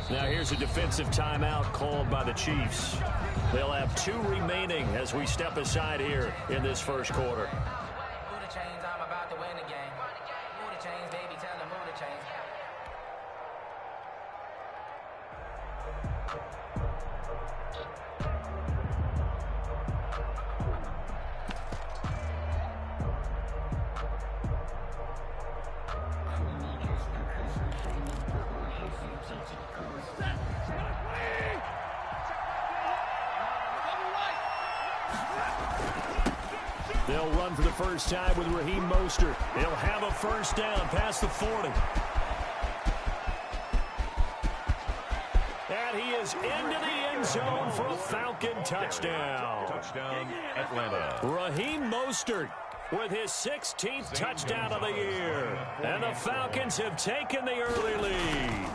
Now here's a defensive timeout called by the Chiefs. They'll have 2 remaining as we step aside here in this first quarter. Move the chains, I'm about to win the game. Move the chains, baby, tell them move the chains. They'll run for the first time with Raheem Mostert. He'll have a first down past the 40. And he is into the end zone for a Falcon touchdown. Touchdown, Atlanta. Raheem Mostert with his 16th touchdown of the year. And the Falcons have taken the early lead.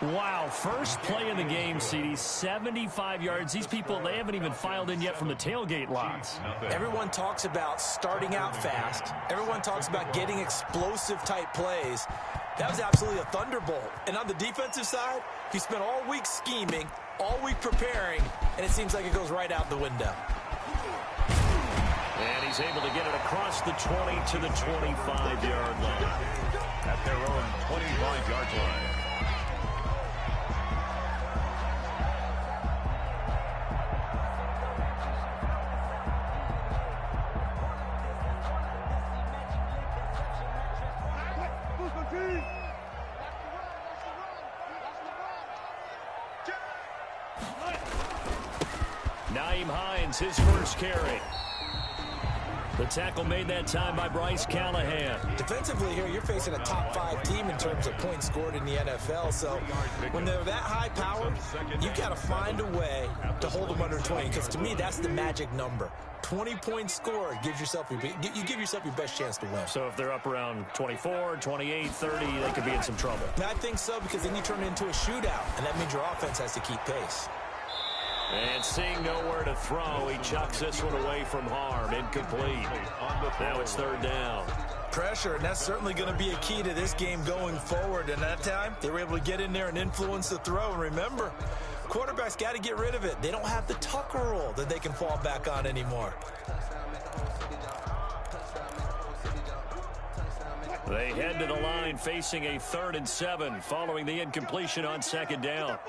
Wow, first play in the game, CD, 75 yards. These people, they haven't even filed in yet from the tailgate lots. Everyone talks about starting out fast. Everyone talks about getting explosive-type plays. That was absolutely a thunderbolt. And on the defensive side, he spent all week scheming, all week preparing, and it seems like it goes right out the window. And he's able to get it across the 20 to the 25-yard line. At their own 25-yard line. His first carry. The tackle made that time by Bryce Callahan. Defensively here, you're facing a top 5 team in terms of points scored in the NFL. So when they're that high powered, you've got to find a way to hold them under 20. Because to me, that's the magic number. 20 points scored gives yourself you give yourself your best chance to win. So if they're up around 24, 28, 30, they could be in some trouble. I think so, because then you turn it into a shootout, and that means your offense has to keep pace. And seeing nowhere to throw, he chucks this one away from harm. Incomplete. Now it's third down. Pressure, and that's certainly going to be a key to this game going forward. And that time, they were able to get in there and influence the throw. And remember, quarterbacks got to get rid of it. They don't have the Tucker rule that they can fall back on anymore. They head to the line facing a 3rd and 7 following the incompletion on second down.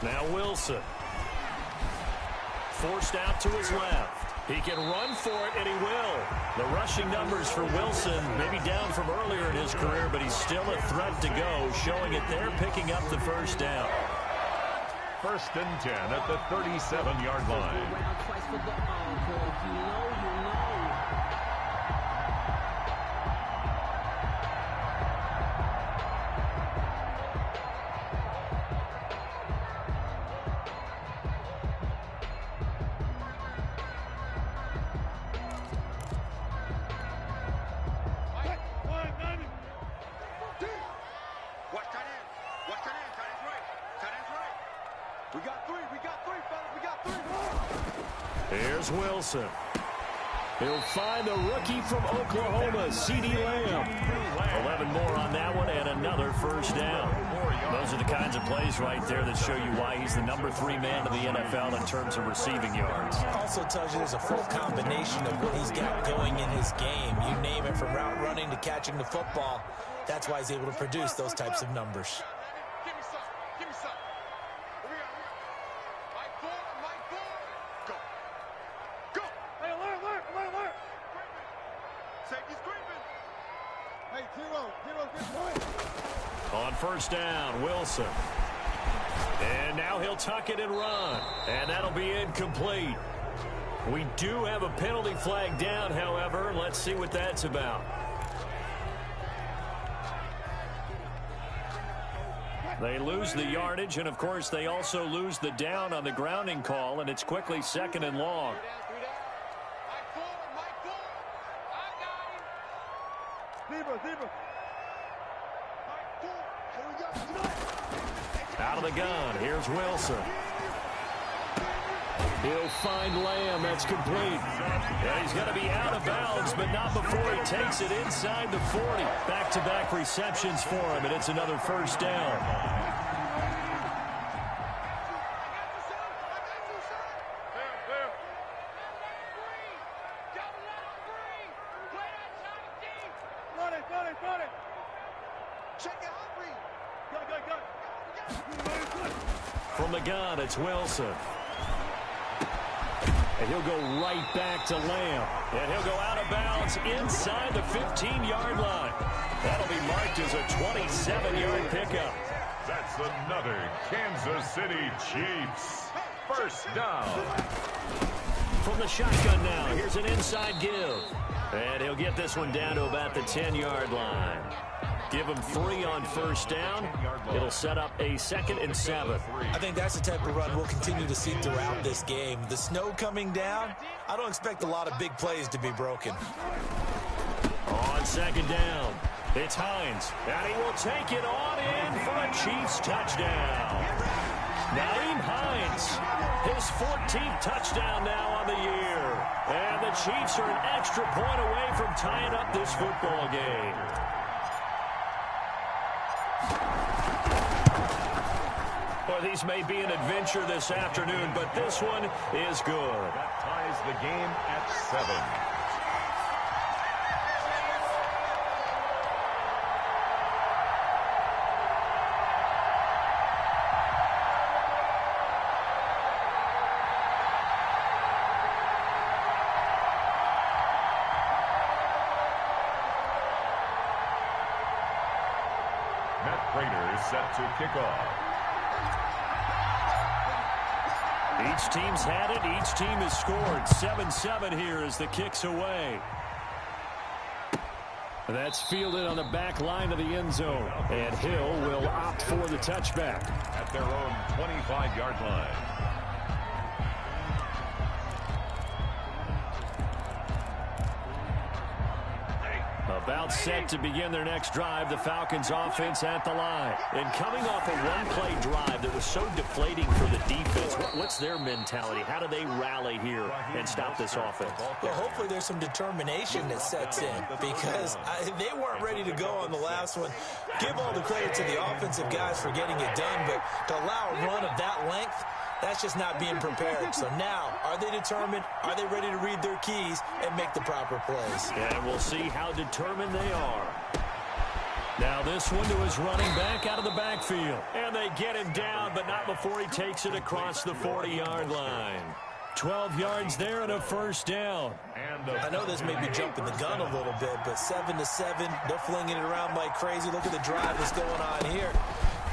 Now Wilson. Forced out to his left. He can run for it, and he will. The rushing numbers for Wilson, maybe down from earlier in his career, but he's still a threat to go, showing it there, picking up the first down. 1st and 10 at the 37-yard line. Here's Wilson. He'll find the rookie from Oklahoma, C.D. Lamb. 11 more on that one and another first down. Those are the kinds of plays right there that show you why he's the number 3 man in the NFL in terms of receiving yards. Also tells you there's a full combination of what he's got going in his game. You name it, from route running to catching the football. That's why he's able to produce those types of numbers. On first down, Wilson. And now he'll tuck it and run. And that'll be incomplete. We do have a penalty flag down, however. Let's see what that's about. They lose the yardage, and, of course, they also lose the down on the grounding call, and it's quickly 2nd and long. Out of the gun, here's Wilson. He'll find Lamb. That's complete. And he's going to be out of bounds, but not before he takes it inside the 40. Back-to-back receptions for him, and it's another first down. From the gun, it's Wilson. And he'll go right back to Lamb. And he'll go out of bounds inside the 15-yard line. That'll be marked as a 27-yard pickup. That's another Kansas City Chiefs first down. From the shotgun now, here's an inside give. And he'll get this one down to about the 10-yard line. Give him 3 on first down. It'll set up a 2nd and 7. I think that's the type of run we'll continue to see throughout this game. The snow coming down, I don't expect a lot of big plays to be broken. On 2nd down, it's Hines. And he will take it on in for a Chiefs touchdown. Nyheim Hines, his 14th touchdown now on the year. And the Chiefs are an extra point away from tying up this football game. Well, these may be an adventure this afternoon, but this one is good. That ties the game at 7. Matt Prater is set to kick off. Each team's had it. Each team has scored. 7-7 here as the kick's away. That's fielded on the back line of the end zone. And Hill will opt for the touchback. At their own 25-yard line. About set to begin their next drive, the Falcons offense at the line. And coming off a one-play drive that was so deflating for the defense, what's their mentality? How do they rally here and stop this offense? Well, hopefully there's some determination that sets in because they weren't ready to go on the last one. Give all the credit to the offensive guys for getting it done, but to allow a run of that length, that's just not being prepared. So now, are they determined? Are they ready to read their keys and make the proper plays? And we'll see how determined they are. Now this one to his running back out of the backfield. And they get him down, but not before he takes it across the 40-yard line. 12 yards there and a first down. I know this may be jumping the gun a little bit, but 7-7, they're flinging it around like crazy. Look at the drive that's going on here.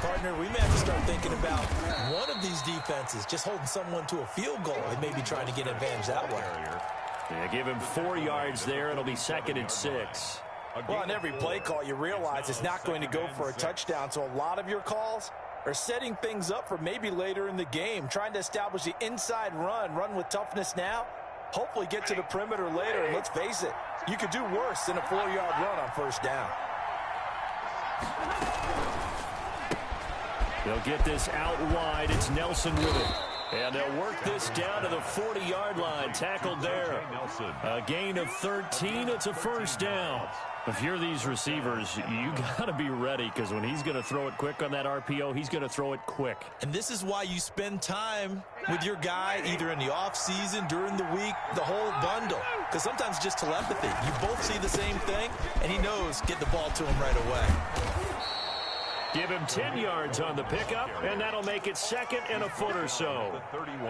Partner, we may have to start thinking about one of these defenses just holding someone to a field goal and maybe trying to get an advantage that way. Yeah, give him 4 yards there. It'll be 2nd and 6. Well, on every play call, you realize it's not going to go for a touchdown, so a lot of your calls are setting things up for maybe later in the game, trying to establish the inside run with toughness now, hopefully get to the perimeter later, and let's face it, you could do worse than a 4-yard run on first down. They'll get this out wide. It's Nelson with it. And they'll work this down to the 40-yard line. Tackled there. A gain of 13. It's a first down. If you're these receivers, you got to be ready because when he's going to throw it quick on that RPO, he's going to throw it quick. And this is why you spend time with your guy either in the offseason, during the week, the whole bundle. Because sometimes it's just telepathy. You both see the same thing, and he knows get the ball to him right away. Give him 10 yards on the pickup, and that'll make it 2nd and a foot or so.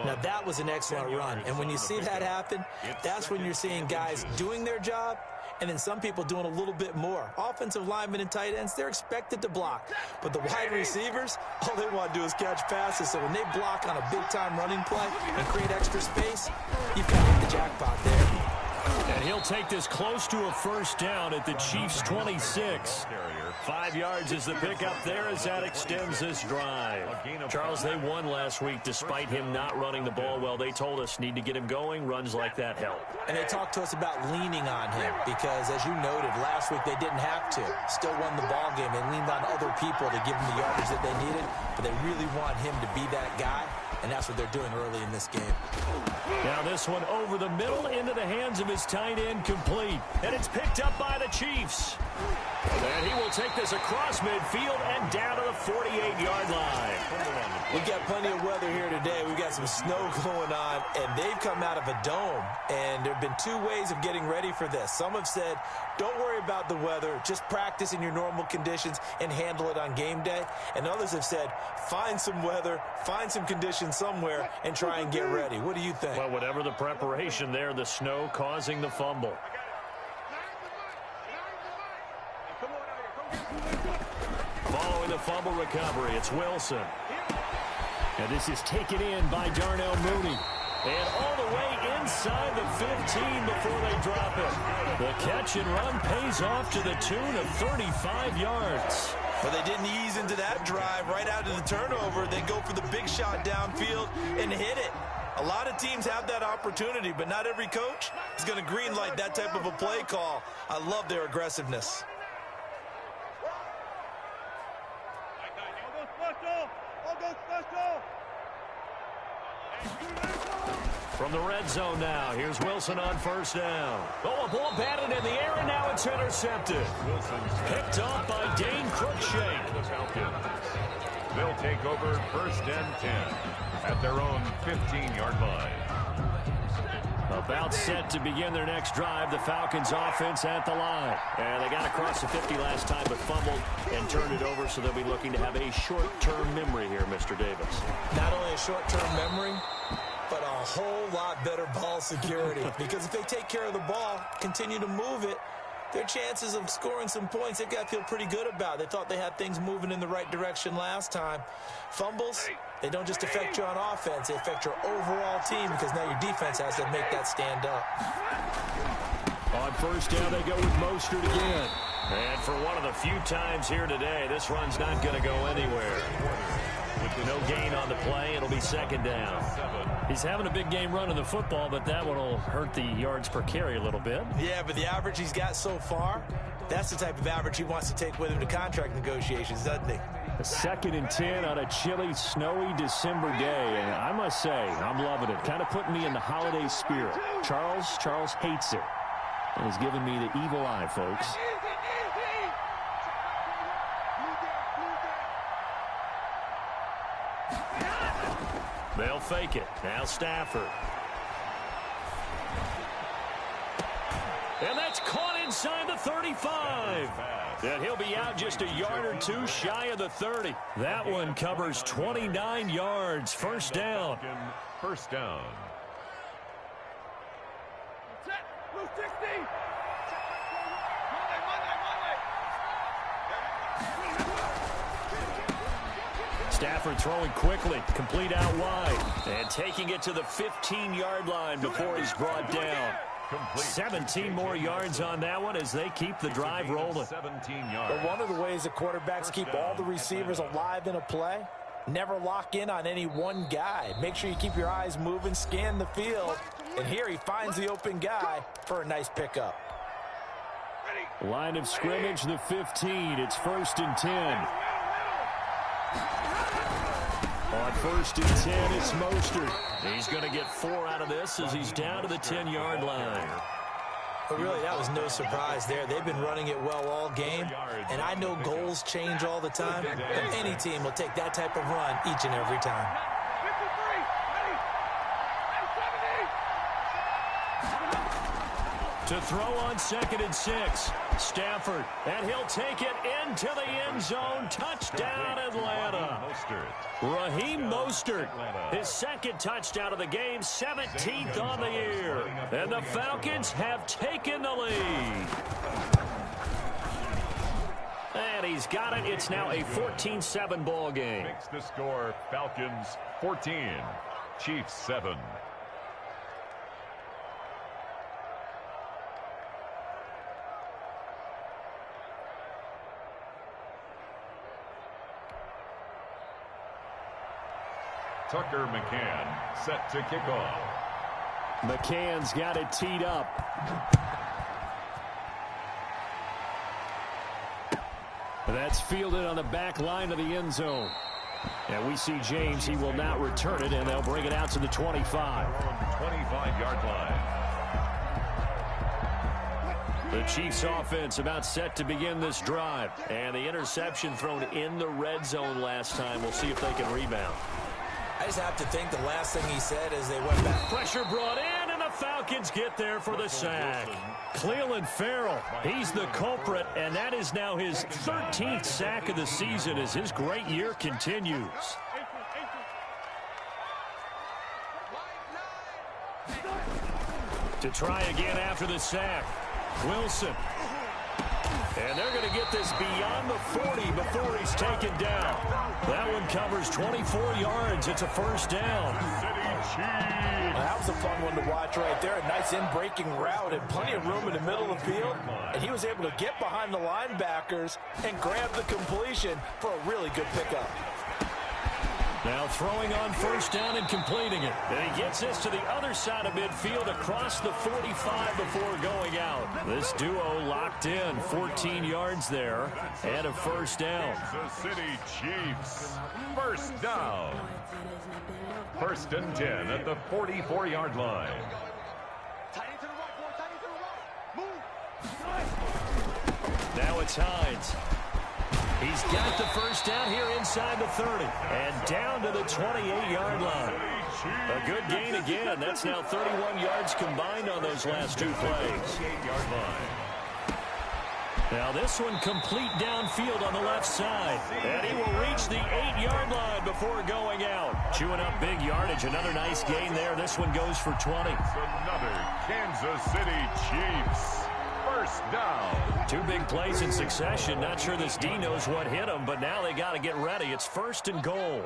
Now, that was an excellent run. And when you see that happen, that's when you're seeing guys doing their job and then some people doing a little bit more. Offensive linemen and tight ends, they're expected to block. But the wide receivers, all they want to do is catch passes. So when they block on a big-time running play and create extra space, you've got to hit the jackpot there. And he'll take this close to a first down at the Chiefs' 26. 5 yards is the pickup there as that extends this drive. Charles, they won last week despite him not running the ball well. They told us need to get him going. Runs like that help. And they talked to us about leaning on him because, as you noted, last week they didn't have to. Still won the ball game. They leaned on other people to give them the yardage that they needed, but they really want him to be that guy, and that's what they're doing early in this game. Now this one over the middle into the hands of his tight end, complete. And it's picked up by the Chiefs. And he will take this across midfield and down to the 48-yard line. We've got plenty of weather here today. We've got some snow going on, and they've come out of a dome. And there have been 2 ways of getting ready for this. Some have said, don't worry about the weather. Just practice in your normal conditions and handle it on game day. And others have said, find some weather, find some conditions somewhere, and try and get ready. What do you think? Well, whatever the preparation there, the snow causing the fumble. Following the fumble recovery, it's Wilson. And this is taken in by Darnell Mooney. And all the way inside the 15 before they drop it. The catch and run pays off to the tune of 35 yards. Well, they didn't ease into that drive right out of the turnover. They go for the big shot downfield and hit it. A lot of teams have that opportunity, but not every coach is going to greenlight that type of a play call. I love their aggressiveness. From the red zone now, here's Wilson on first down. Oh, a ball batted in the air, and now it's intercepted. Picked off by Dane Cruikshank. The Falcons. They'll take over 1st and 10 at their own 15-yard line. About set to begin their next drive. The Falcons offense at the line. And they got across the 50 last time, but fumbled and turned it over, so they'll be looking to have a short-term memory here, Mr. Davis. Not only a short-term memory, but a whole lot better ball security. Because if they take care of the ball, continue to move it, their chances of scoring some points, they've got to feel pretty good about. They thought they had things moving in the right direction last time. Fumbles, they don't just affect you on offense, they affect your overall team because now your defense has to make that stand up. On first down, they go with Mostert again. And for one of the few times here today, this run's not going to go anywhere. With no gain on the play, it'll be 2nd down. He's having a big game running the football, but that one will hurt the yards per carry a little bit. Yeah, but the average he's got so far, that's the type of average he wants to take with him to contract negotiations, doesn't he? A 2nd and 10 on a chilly, snowy December day. And I must say, I'm loving it. Kind of putting me in the holiday spirit. Charles hates it. And he's giving me the evil eye, folks. They'll fake it. Now Stafford. And that's caught inside the 35. And he'll be out just a yard or 2 shy of the 30. That one covers 29 yards. First down. First down. Stafford throwing quickly, complete out wide, and taking it to the 15-yard line before he's brought down. 17 more yards on that one as they keep the drive rolling. 17 yards. But one of the ways that quarterbacks keep all the receivers alive in a play, never lock in on any one guy. Make sure you keep your eyes moving, scan the field, and here he finds the open guy for a nice pickup. Line of scrimmage, the 15. It's 1st and 10. On 1st and 10, it's Mostert. He's going to get 4 out of this as he's down to the 10-yard line. But really, that was no surprise there. They've been running it well all game, and I know goals change all the time, but any team will take that type of run each and every time. To throw on 2nd and 6. Stafford, and he'll take it into the end zone. Touchdown, Atlanta. Raheem Mostert, his 2nd touchdown of the game, 17th on the year. And the Falcons have taken the lead. And he's got it. It's now a 14-7 ball game. Makes the score Falcons 14, Chiefs 7. Tucker McCann set to kick off. McCann's got it teed up. That's fielded on the back line of the end zone. And we see James. He will not return it, and they'll bring it out to the 25. 25-yard line. The Chiefs offense about set to begin this drive. And the interception thrown in the red zone last time. We'll see if they can rebound. I just have to think the last thing he said as they went back. Pressure brought in, and the Falcons get there for the sack. Cleveland Farrell, he's the culprit, and that is now his 13th sack of the season as his great year continues. To try again after the sack, Wilson. And they're going to get this beyond the 40 before he's taken down. That one covers 24 yards. It's a first down. That was a fun one to watch right there. A nice in-breaking route and plenty of room in the middle of the field. And he was able to get behind the linebackers and grab the completion for a really good pickup. Now throwing on first down and completing it. And he gets this to the other side of midfield across the 45 before going out. This duo locked in, 14 yards there and a first down. Kansas City Chiefs, first down. First and 10 at the 44-yard line. Now it's Hines. He's got the first down here inside the 30 and down to the 28-yard line. A good gain again. That's now 31 yards combined on those last two plays. Now this one complete downfield on the left side. And he will reach the 8-yard line before going out. Chewing up big yardage. Another nice gain there. This one goes for 20. Another Kansas City Chiefs. First down. Two big plays in succession. Not sure this D knows what hit him, but now they got to get ready. It's first and goal.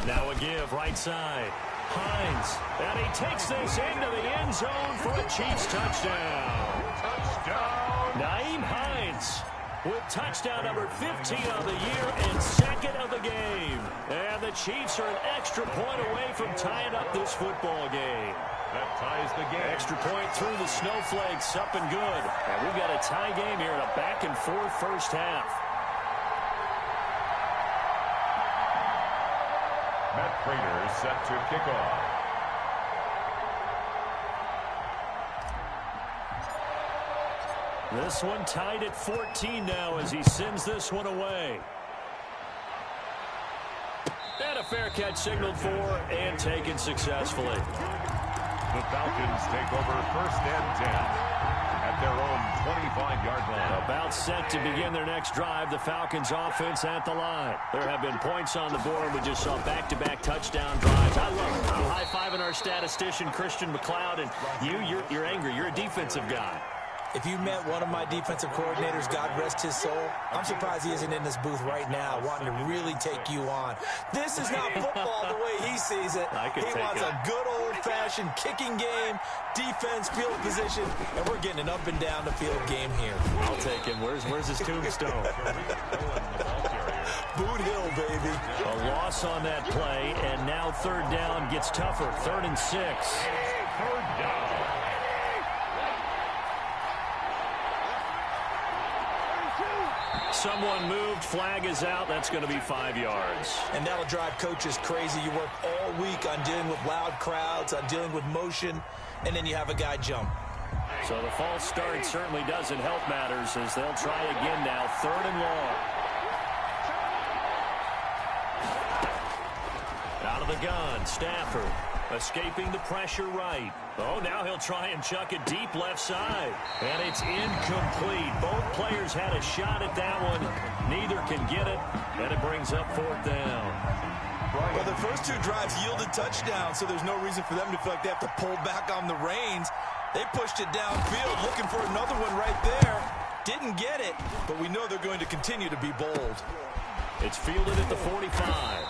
Now a give right side. Hines. And he takes this into the end zone for a Chiefs touchdown. Touchdown. Nyheim Hines with touchdown number 15 of the year and second of the game. And the Chiefs are an extra point away from tying up this football game. That ties the game. Extra point through the snowflakes, up and good. And we've got a tie game here in a back-and-forth first half. Matt Prater set to kick off. This one tied at 14 now as he sends this one away. And a fair catch signaled for and taken successfully. The Falcons take over first and 10 at their own 25-yard line. About set to begin their next drive, the Falcons offense at the line. There have been points on the board. We just saw back-to-back touchdown drives. I love it. I'm high-fiving our statistician, Christian McLeod, and you're angry. You're a defensive guy. If you met one of my defensive coordinators, God rest his soul, I'm surprised he isn't in this booth right now wanting to really take you on. This is not football the way he sees it. He wants a good old-fashioned kicking game, defense, field position, and we're getting an up and down the field game here. I'll take him. Where's his tombstone? Boot Hill, baby. A loss on that play, and now third down gets tougher. 3rd and 6. Third down. Someone moved, flag is out. That's going to be 5 yards. And that'll drive coaches crazy. You work all week on dealing with loud crowds, on dealing with motion, and then you have a guy jump. So the false start certainly doesn't help matters as they'll try again now. 3rd and long. Out of the gun, Stafford escaping the pressure right. Oh, now he'll try and chuck it deep left side. And it's incomplete. Both players had a shot at that one. Neither can get it. And it brings up 4th down. Well, the first two drives yielded touchdowns, so there's no reason for them to feel like they have to pull back on the reins. They pushed it downfield, looking for another one right there. Didn't get it, but we know they're going to continue to be bold. It's fielded at the 45.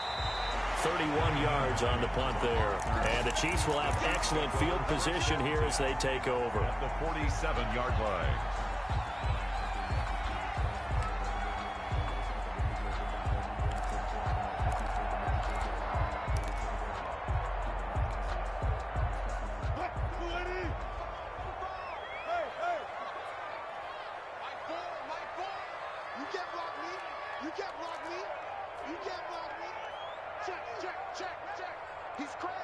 31 yards on the punt there. And the Chiefs will have excellent field position here as they take over. At the 47-yard line. block me. You can't block me. Check. He's crashing.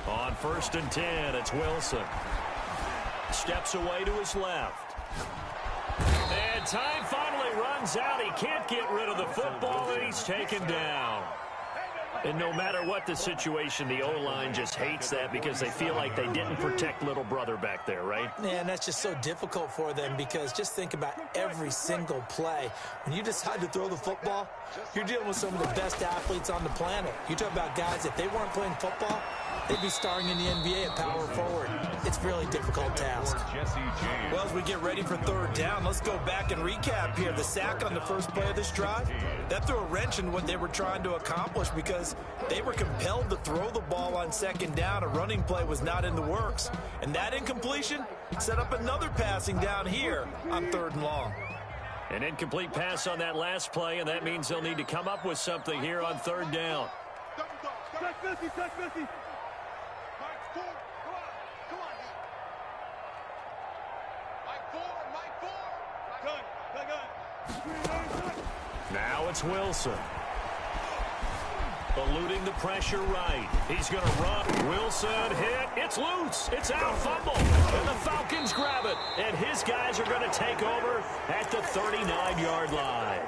On 1st and 10, it's Wilson. Steps away to his left. And time finally runs out. He can't get rid of the football, and he's taken down. And no matter what the situation, the O-line just hates that because they feel like they didn't protect little brother back there, right? Yeah, and that's just so difficult for them because just think about every single play. When you decide to throw the football, you're dealing with some of the best athletes on the planet. You talk about guys, if they weren't playing football, they'd be starring in the NBA at power forward. It's a really difficult task. Well, as we get ready for 3rd down, let's go back and recap here. The sack on the first play of this drive, that threw a wrench in what they were trying to accomplish because they were compelled to throw the ball on 2nd down. A running play was not in the works. And that incompletion set up another passing down here on 3rd and long. An incomplete pass on that last play, and that means they'll need to come up with something here on 3rd down. Check 50. Mike 4. Come on. Mike 4. Gun. Now it's Wilson. Eluding the pressure right. He's going to run. Wilson hit. It's loose. It's out. Fumble. And the Falcons grab it. And his guys are going to take over at the 39-yard line.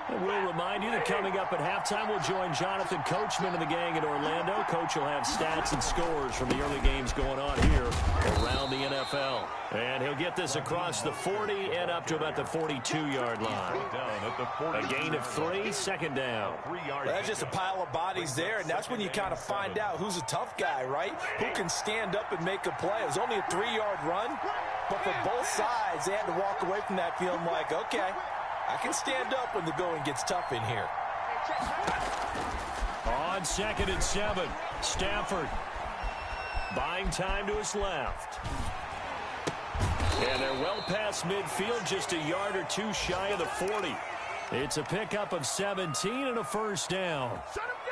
And we'll remind you that coming up at halftime, we'll join Jonathan Coachman and the gang in Orlando. Coach will have stats and scores from the early games going on here around the NFL. And he'll get this across the 40 and up to about the 42-yard line. A gain of 3, 2nd down. Well, that's just a pile of bodies there, and that's when you kind of find out who's a tough guy, right? Who can stand up and make a play. It was only a 3-yard run, but for both sides, they had to walk away from that feeling like, okay, I can stand up when the going gets tough in here. On 2nd and 7, Stafford buying time to his left. And they're well past midfield, just a yard or two shy of the 40. It's a pickup of 17 and a 1st down.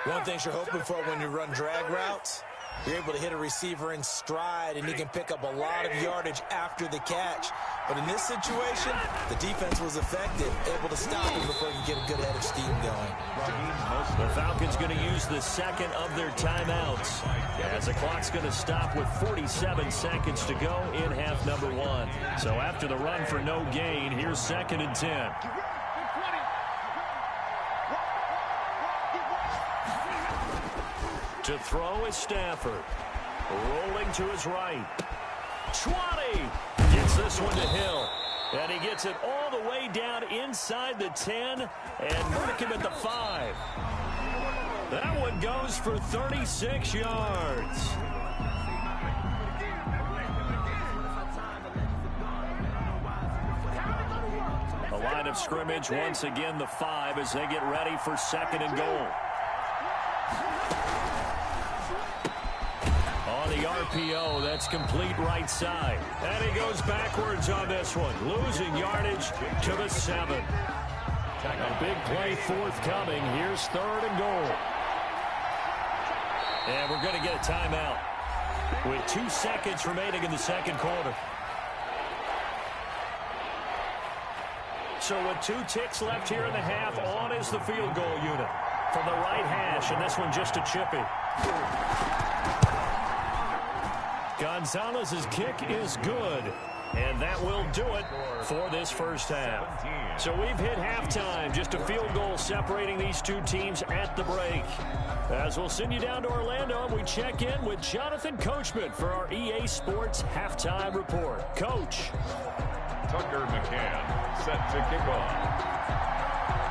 One thing you're hoping for when you run drag routes, you're able to hit a receiver in stride, and he can pick up a lot of yardage after the catch. But in this situation, the defense was effective, able to stop him before he could get a good head of steam going. The Falcons going to use the 2nd of their timeouts, as the clock's going to stop with 47 seconds to go in half number 1. So after the run for no gain, here's 2nd and 10. To throw is Stafford. Rolling to his right. 20. Gets this one to Hill. And he gets it all the way down inside the 10 and mark him at the 5. That one goes for 36 yards. The line of scrimmage once again the 5 as they get ready for 2nd and goal. On the RPO, that's complete right side. And he goes backwards on this one, losing yardage to the 7. A big play forthcoming. Here's 3rd and goal. And we're going to get a timeout with 2 seconds remaining in the 2nd quarter. So with 2 ticks left here in the half, on is the field goal unit from the right hash, and this one just a chippy. Gonzalez's kick is good, and that will do it for this first half. So we've hit halftime, just a field goal separating these two teams at the break. As we'll send you down to Orlando, and we check in with Jonathan Coachman for our EA Sports Halftime Report. Coach. Tucker McCann set to kick off.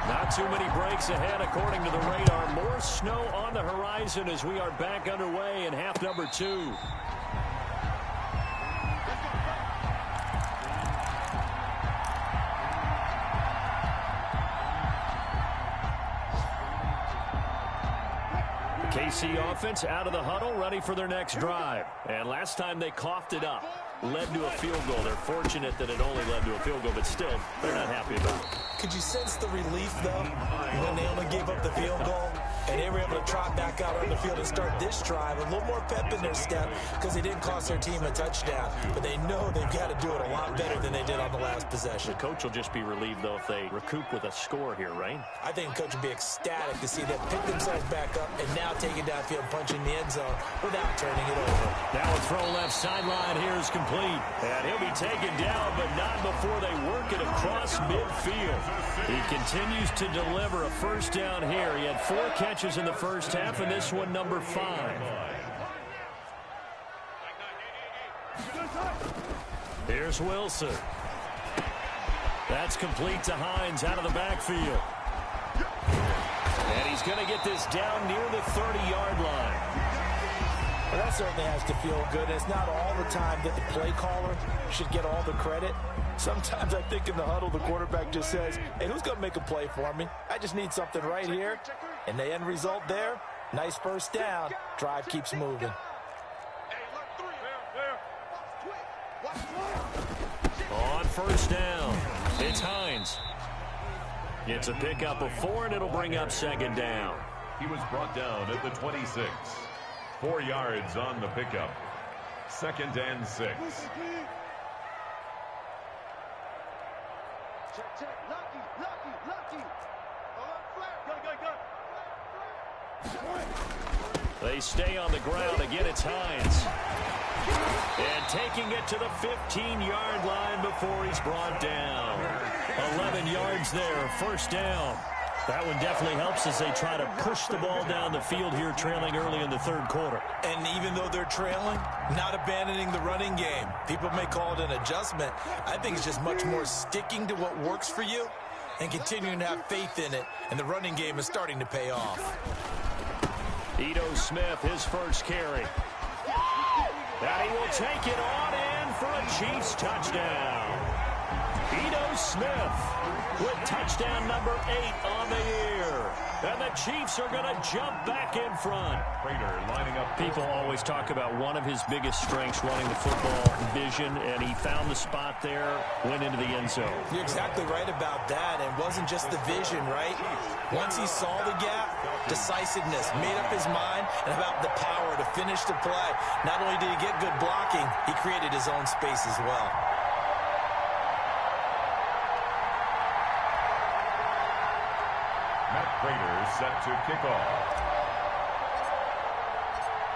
Not too many breaks ahead according to the radar. More snow on the horizon as we are back underway in half number 2. KC offense out of the huddle, ready for their next drive. And last time they coughed it up, led to a field goal. They're fortunate that it only led to a field goal, but still, they're not happy about it. Could you sense the relief, though, when they only gave up the field goal? And they were able to trot back out on the field and start this drive. A little more pep in their step because they didn't cost their team a touchdown. But they know they've got to do it a lot better than they did on the last possession. The coach will just be relieved, though, if they recoup with a score here, right? I think the coach would be ecstatic to see them pick themselves back up and now take it downfield, punching the end zone without turning it over. Now a throw left sideline here is complete. And he'll be taken down, but not before they work it across midfield. He continues to deliver a first down here. He had 4 catches in the first half, and this one number 5. Here's Wilson. That's complete to Hines out of the backfield. And he's going to get this down near the 30-yard line. Well, that certainly has to feel good. It's not all the time that the play caller should get all the credit. Sometimes I think in the huddle, the quarterback just says, hey, who's going to make a play for me? I just need something right here. And the end result there, nice first down. Drive keeps moving. On first down, it's Hines. It's a pickup of 4, and it'll bring up second down. He was brought down at the 26. 4 yards on the pickup. 2nd and 6. Check. Lucky. Go. They stay on the ground. Again, it's Hines. And taking it to the 15-yard line before he's brought down. 11 yards there, first down. That one definitely helps as they try to push the ball down the field here, trailing early in the third quarter. And even though they're trailing, not abandoning the running game. People may call it an adjustment. I think it's just much more sticking to what works for you and continuing to have faith in it. And the running game is starting to pay off. Ito Smith, his first carry. And he will take it on in for a Chiefs touchdown. Ito Smith with touchdown number 8 on the year. And the Chiefs are going to jump back in front. Prater lining up. People always talk about one of his biggest strengths running the football, vision, and he found the spot there, went into the end zone. You're exactly right about that. It wasn't just the vision, right? Once he saw the gap, decisiveness, made up his mind, and about the power to finish the play. Not only did he get good blocking, he created his own space as well. Prater set to kick off.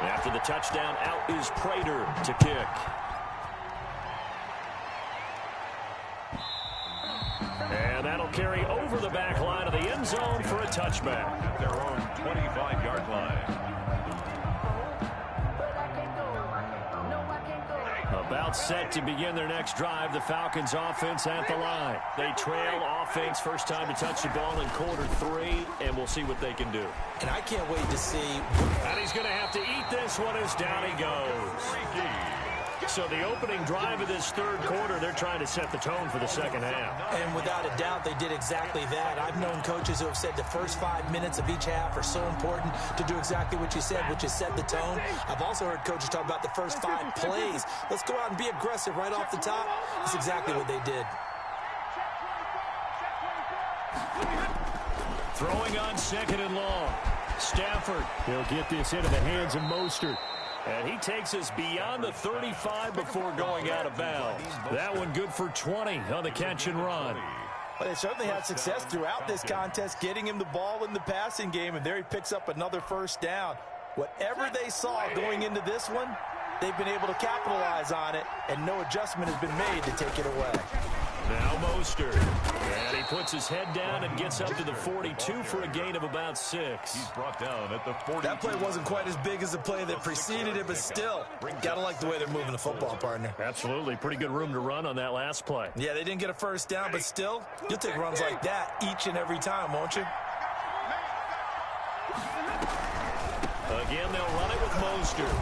After the touchdown, out is Prater to kick. And that'll carry over the back line of the end zone for a touchback. At their own 25-yard line. About set to begin their next drive, the Falcons offense at the line. They trail offense, first time to touch the ball in quarter 3, and we'll see what they can do. And I can't wait to see. And he's going to have to eat this one as down he goes. So the opening drive of this third quarter, they're trying to set the tone for the second half. And without a doubt, they did exactly that. I've known coaches who have said the first 5 minutes of each half are so important to do exactly what you said, which is set the tone. I've also heard coaches talk about the first 5 plays. Let's go out and be aggressive right off the top. That's exactly what they did. Throwing on second and long. Stafford, he'll get this into the hands of Mostert. And he takes us beyond the 35 before going out of bounds. That one good for 20 on the catch and run. But they certainly had success throughout this contest, getting him the ball in the passing game, and there he picks up another first down. Whatever they saw going into this one, they've been able to capitalize on it, and no adjustment has been made to take it away. Now Mostert. And he puts his head down and gets up to the 42 for a gain of about 6. He's brought down at the 40. That play wasn't quite as big as the play that preceded it, but still, gotta like the way they're moving the football, partner. Absolutely. Pretty good room to run on that last play. Yeah, they didn't get a first down, but still, you'll take runs like that each and every time, won't you? Again, they'll run it with Mostert.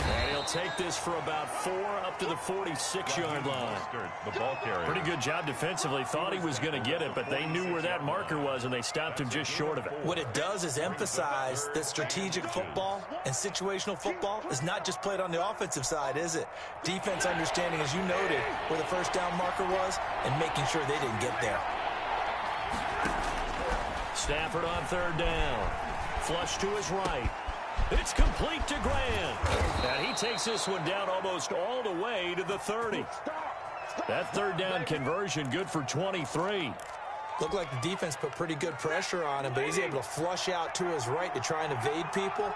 And he'll take this for about 4 up to the 46-yard line. The ball carrier. Pretty good job defensively. Thought he was going to get it, but they knew where that marker was, and they stopped him just short of it. What it does is emphasize that strategic football and situational football is not just played on the offensive side, is it? Defense understanding, as you noted, where the first down marker was and making sure they didn't get there. Stafford on third down. Flush to his right. It's complete to Grant. And he takes this one down almost all the way to the 30. That third down conversion good for 23. Looked like the defense put pretty good pressure on him, but he's able to flush out to his right to try and evade people.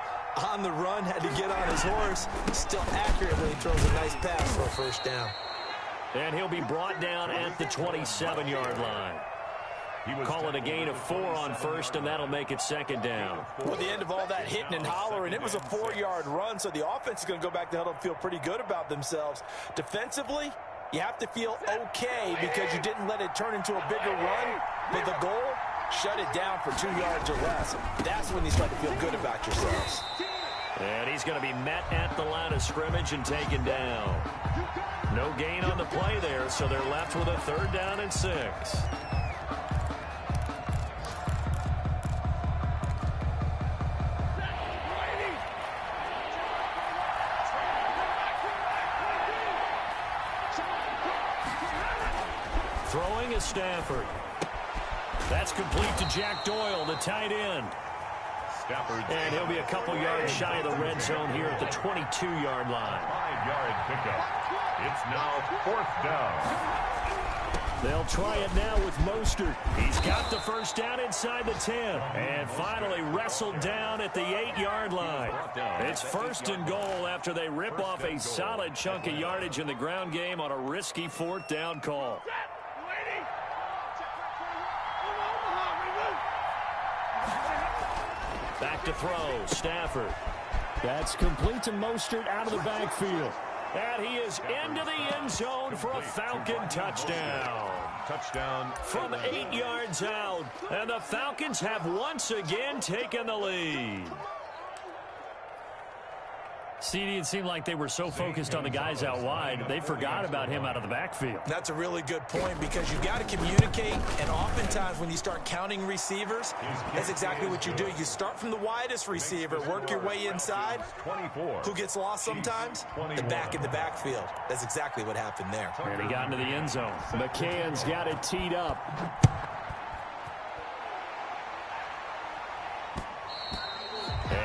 On the run, had to get on his horse. Still accurately throws a nice pass for a first down. And he'll be brought down at the 27-yard line. Call it a gain of 4 on first, and that'll make it second down. Well, the end of all that hitting and hollering, it was a 4-yard run, so the offense is going to go back to the huddle and feel pretty good about themselves. Defensively, you have to feel okay because you didn't let it turn into a bigger run. But the goal, shut it down for 2 yards or less. That's when you start to feel good about yourselves. And he's going to be met at the line of scrimmage and taken down. No gain on the play there, so they're left with a third down and 6. Throwing is Stafford. That's complete to Jack Doyle, the tight end. And he'll be a couple yards shy of the red zone here at the 22-yard line. 5-yard pickup. It's now 4th down. They'll try it now with Mostert. He's got the first down inside the 10. And finally wrestled down at the 8-yard line. It's 1st and goal after they rip off a solid chunk of yardage in the ground game on a risky 4th down call. Back to throw, Stafford. That's complete to Mostert out of the backfield. And he is into the end zone for a Falcon touchdown. Touchdown. From 8 yards out. And the Falcons have once again taken the lead. CD, it seemed like they were so focused on the guys out wide, they forgot about him out of the backfield. That's a really good point because you've got to communicate, and oftentimes when you start counting receivers, that's exactly what you do. You start from the widest receiver, work your way inside. 24. Who gets lost sometimes? The back in the backfield. That's exactly what happened there. And he got into the end zone. McCann's got it teed up.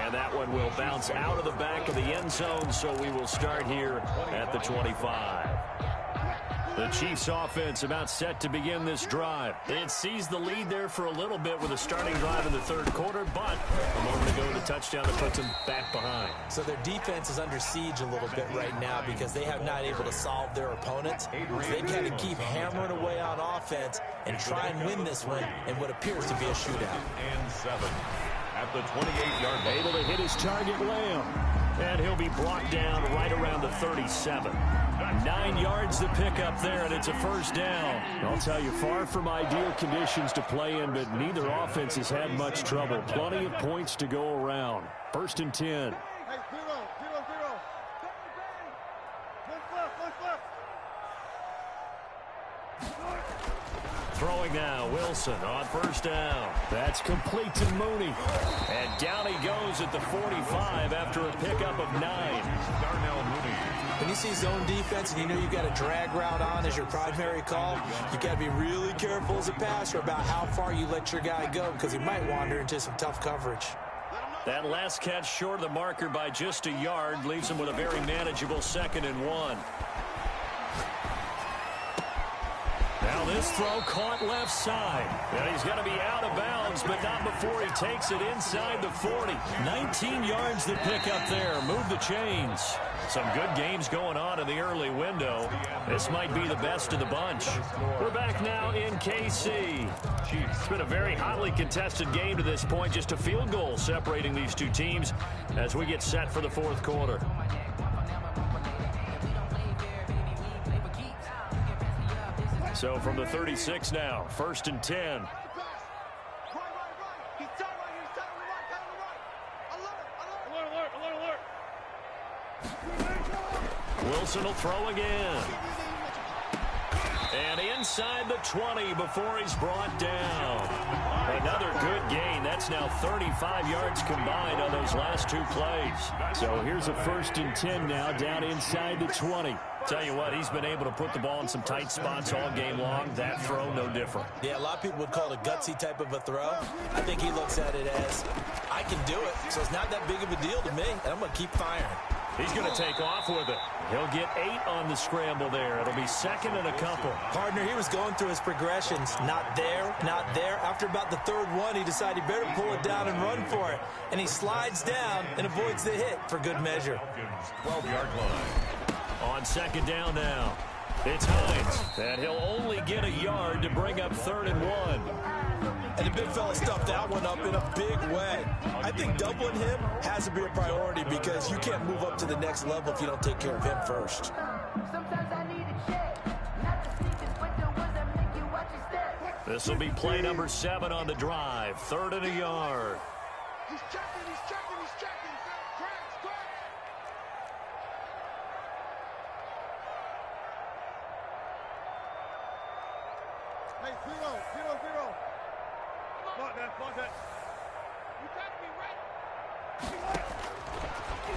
And that one will bounce out of the back of the end zone, so we will start here at the 25. The Chiefs offense about set to begin this drive. They had seized the lead there for a little bit with a starting drive in the third quarter, but a moment ago the touchdown that puts them back behind. So their defense is under siege a little bit right now because they have not able to solve their opponents. They've got to keep hammering away on offense and try and win this one in what appears to be a shootout. And 7. At the 28-yard line. Able to hit his target, Lamb. And he'll be brought down right around the 37. 9 yards to pick up there, and it's a first down. I'll tell you, far from ideal conditions to play in, but neither offense has had much trouble. Plenty of points to go around. 1st and 10. Throwing now, Wilson on first down. That's complete to Mooney. And down he goes at the 45 after a pickup of 9. Darnell Mooney. When you see zone defense and you know you've got a drag route on as your primary call, you've got to be really careful as a passer about how far you let your guy go because he might wander into some tough coverage. That last catch short of the marker by just a yard leaves him with a very manageable 2nd and 1. Now this throw caught left side. And he's got to be out of bounds, but not before he takes it inside the 40. 19 yards to pick up there. Move the chains. Some good games going on in the early window. This might be the best of the bunch. We're back now in KC. It's been a very hotly contested game to this point. Just a field goal separating these two teams as we get set for the 4th quarter. So from the 36 now, 1st and 10. Wilson will throw again. And inside the 20 before he's brought down. Another good gain. That's now 35 yards combined on those last two plays. So here's a 1st and 10 now down inside the 20. Tell you what, he's been able to put the ball in some tight spots all game long. That throw, no different. Yeah, a lot of people would call it a gutsy type of a throw. I think he looks at it as, I can do it, so it's not that big of a deal to me, and I'm going to keep firing. He's going to take off with it. He'll get 8 on the scramble there. It'll be 2nd and a couple. Partner, he was going through his progressions. Not there, not there. After about the 3rd one, he decided he better pull it down and run for it. And he slides down and avoids the hit for good measure. 12-yard line. On 2nd down now, it's Hines. And he'll only get a yard to bring up 3rd and 1. And the big fella stuffed that one up in a big way. I think doubling him has to be a priority because you can't move up to the next level if you don't take care of him first. This will be play number 7 on the drive. 3rd and a yard. He's checking, he's checking, he's checking. Cracks. Hey, zero. Block that. You got to be ready.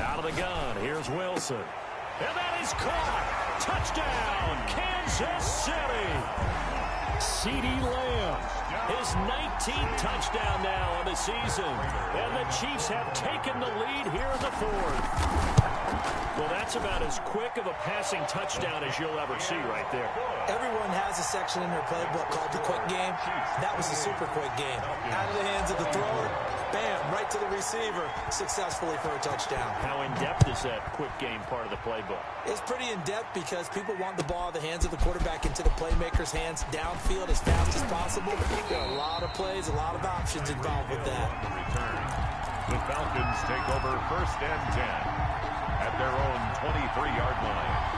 Out of the gun, here's Wilson. And that is caught. Touchdown, Kansas City. CeeDee Lamb, his 19th touchdown now on the season. And the Chiefs have taken the lead here in the 4th. Well, that's about as quick of a passing touchdown as you'll ever see right there. Everyone has a section in their playbook called the quick game. That was a super quick game. Out of the hands of the thrower, bam, right to the receiver, successfully for a touchdown. How in-depth is that quick game part of the playbook? It's pretty in-depth because people want the ball out of the hands of the quarterback into the playmaker's hands downfield as fast as possible. There are a lot of plays, a lot of options involved with that. The Falcons take over 1st and 10 at their own 23-yard line.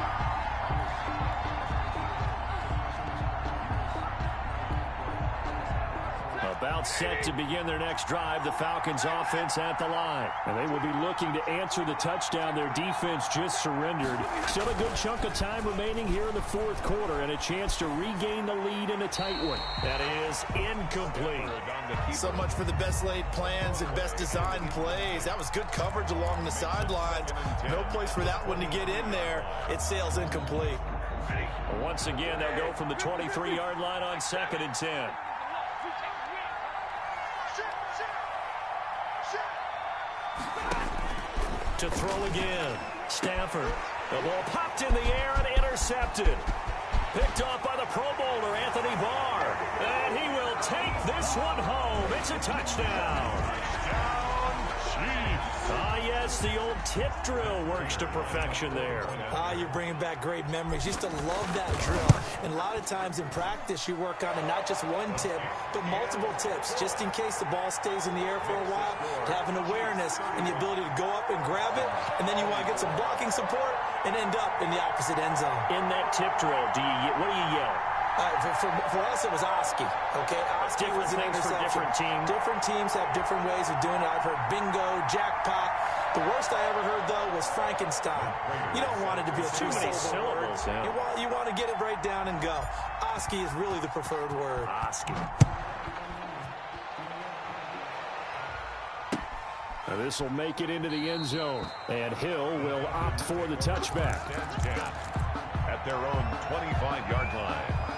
About set to begin their next drive, the Falcons offense at the line. And they will be looking to answer the touchdown. Their defense just surrendered. Still a good chunk of time remaining here in the 4th quarter and a chance to regain the lead in a tight one. That is incomplete. So much for the best laid plans and best designed plays. That was good coverage along the sidelines. No place for that one to get in there. It sails incomplete. Once again, they'll go from the 23-yard line on 2nd and 10. To throw again. Stafford. The ball popped in the air and intercepted. Picked off by the Pro Bowler, Anthony Barr. And he will take this one home. It's a touchdown. Yes, the old tip drill works to perfection there. You're bringing back great memories. Used to love that drill. And a lot of times in practice, you work on it, not just one tip, but multiple tips, just in case the ball stays in the air for a while, to have an awareness and the ability to go up and grab it, and then you want to get some blocking support and end up in the opposite end zone. In that tip drill, what do you yell? For us, it was Oski. Okay, Oski different was an things for interception. different teams. Different teams have different ways of doing it. I've heard bingo, jackpot. The worst I ever heard, though, was Frankenstein. You don't want it to be a too many syllables. Yeah. You want to get it right down and go. Oski is really the preferred word. Oski. This will make it into the end zone. And Hill will opt for the touchback. At their own 25-yard line.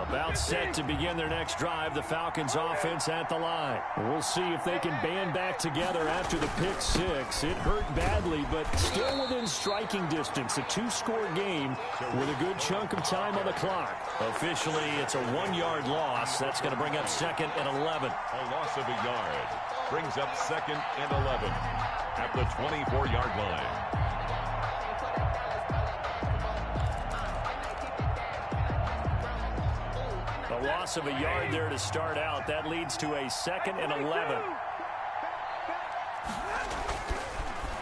About set to begin their next drive, the Falcons offense at the line. We'll see if they can band back together after the pick six. It hurt badly, but still within striking distance. A 2-score game with a good chunk of time on the clock. Officially, it's a 1-yard loss. That's going to bring up 2nd and 11. A loss of a yard brings up 2nd and 11 at the 24-yard line. A loss of a yard there to start out. That leads to a 2nd and 11.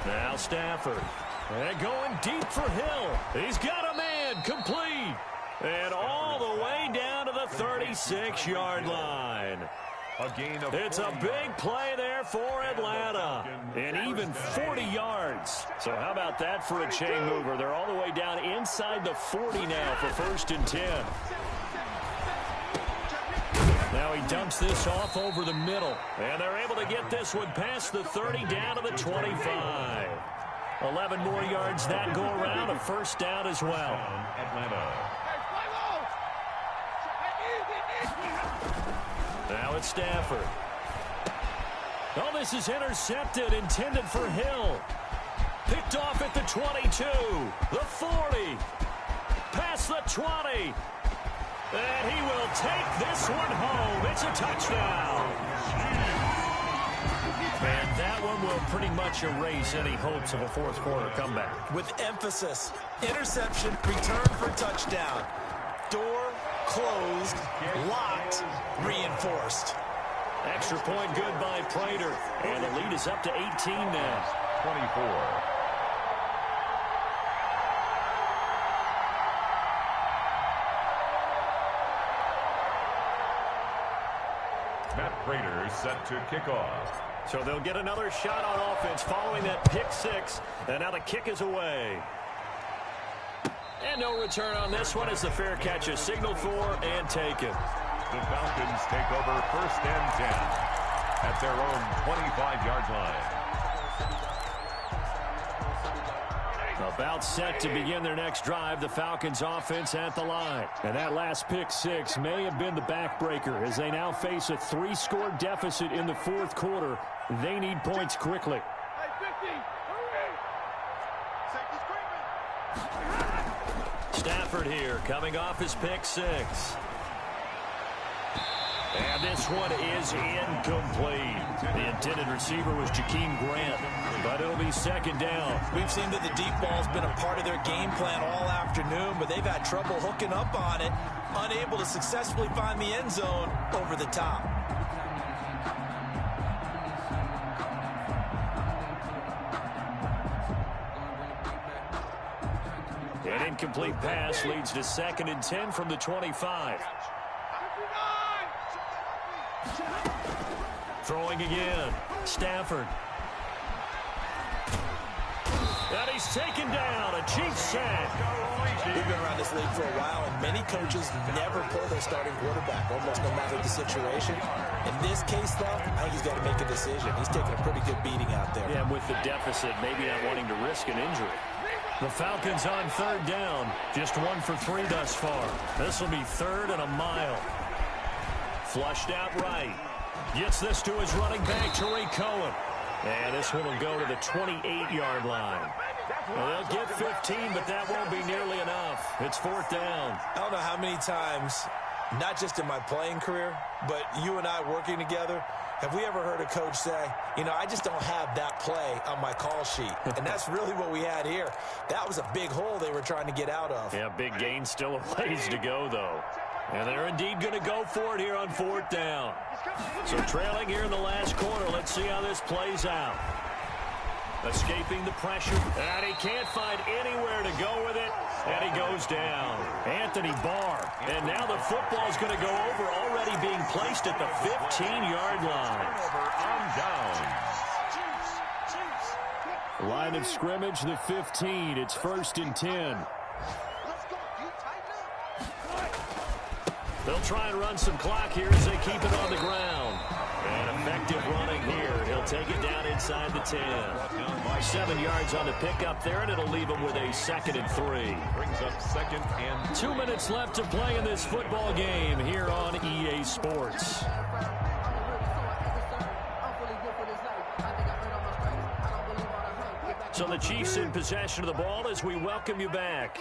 Now Stafford. And going deep for Hill. He's got a man complete. And all the way down to the 36-yard line. A gain of It's a big play there for Atlanta. And even 40 yards. So how about that for a chain mover? They're all the way down inside the 40 now for 1st and 10. Now he dumps this off over the middle. And they're able to get this one past the 30 down to the 25. 11 more yards that go around. A 1st down as well. Atlanta. Now it's Stafford. Oh, this is intercepted, intended for Hill. Picked off at the 22, the 40, past the 20. And he will take this one home. It's a touchdown. And that one will pretty much erase any hopes of a 4th quarter comeback. With emphasis, interception, return for touchdown. Door closed, locked, reinforced. Extra point good by Prater. And the lead is up to 18 now. 24. Matt Prater set to kick off. So they'll get another shot on offense following that pick 6. And now the kick is away. And no return on this one as the fair catch is signaled for and taken. The Falcons take over 1st and 10 at their own 25-yard line. About set to begin their next drive, the Falcons offense at the line. And that last pick 6 may have been the backbreaker as they now face a 3-score deficit in the 4th quarter. They need points quickly. Stafford here coming off his pick 6. And this one is incomplete. The intended receiver was Jakeem Grant, but it'll be 2nd down. We've seen that the deep ball's been a part of their game plan all afternoon, but they've had trouble hooking up on it, unable to successfully find the end zone over the top. An incomplete pass leads to 2nd and 10 from the 25. Throwing again. Stafford. And he's taken down. A Chiefs sack. We've been around this league for a while, and many coaches never pull their starting quarterback, almost no matter the situation. In this case, though, I think he's got to make a decision. He's taking a pretty good beating out there. Yeah, with the deficit, maybe not wanting to risk an injury. The Falcons on 3rd down. Just 1 for 3 thus far. This will be 3rd and a mile. Flushed out right. Gets this to his running back, Tariq Cohen. And this one will go to the 28-yard line. Well, they'll get 15, but that won't be nearly enough. It's 4th down. I don't know how many times, not just in my playing career, but you and I working together, have we ever heard a coach say, you know, I just don't have that play on my call sheet. And that's really what we had here. That was a big hole they were trying to get out of. Yeah, big gain, still a ways to go, though. And they're indeed going to go for it here on 4th down. So trailing here in the last quarter. Let's see how this plays out. Escaping the pressure. And he can't find anywhere to go with it. And he goes down. Anthony Barr. And now the football is going to go over, already being placed at the 15-yard line. Line of scrimmage, the 15. It's 1st and 10. They'll try and run some clock here as they keep it on the ground. And effective running here. He'll take it down inside the 10. 7 yards on the pickup there, and it'll leave him with a 2nd and 3. Brings up 2nd and 2 minutes left to play in this football game here on EA Sports. So the Chiefs in possession of the ball as we welcome you back.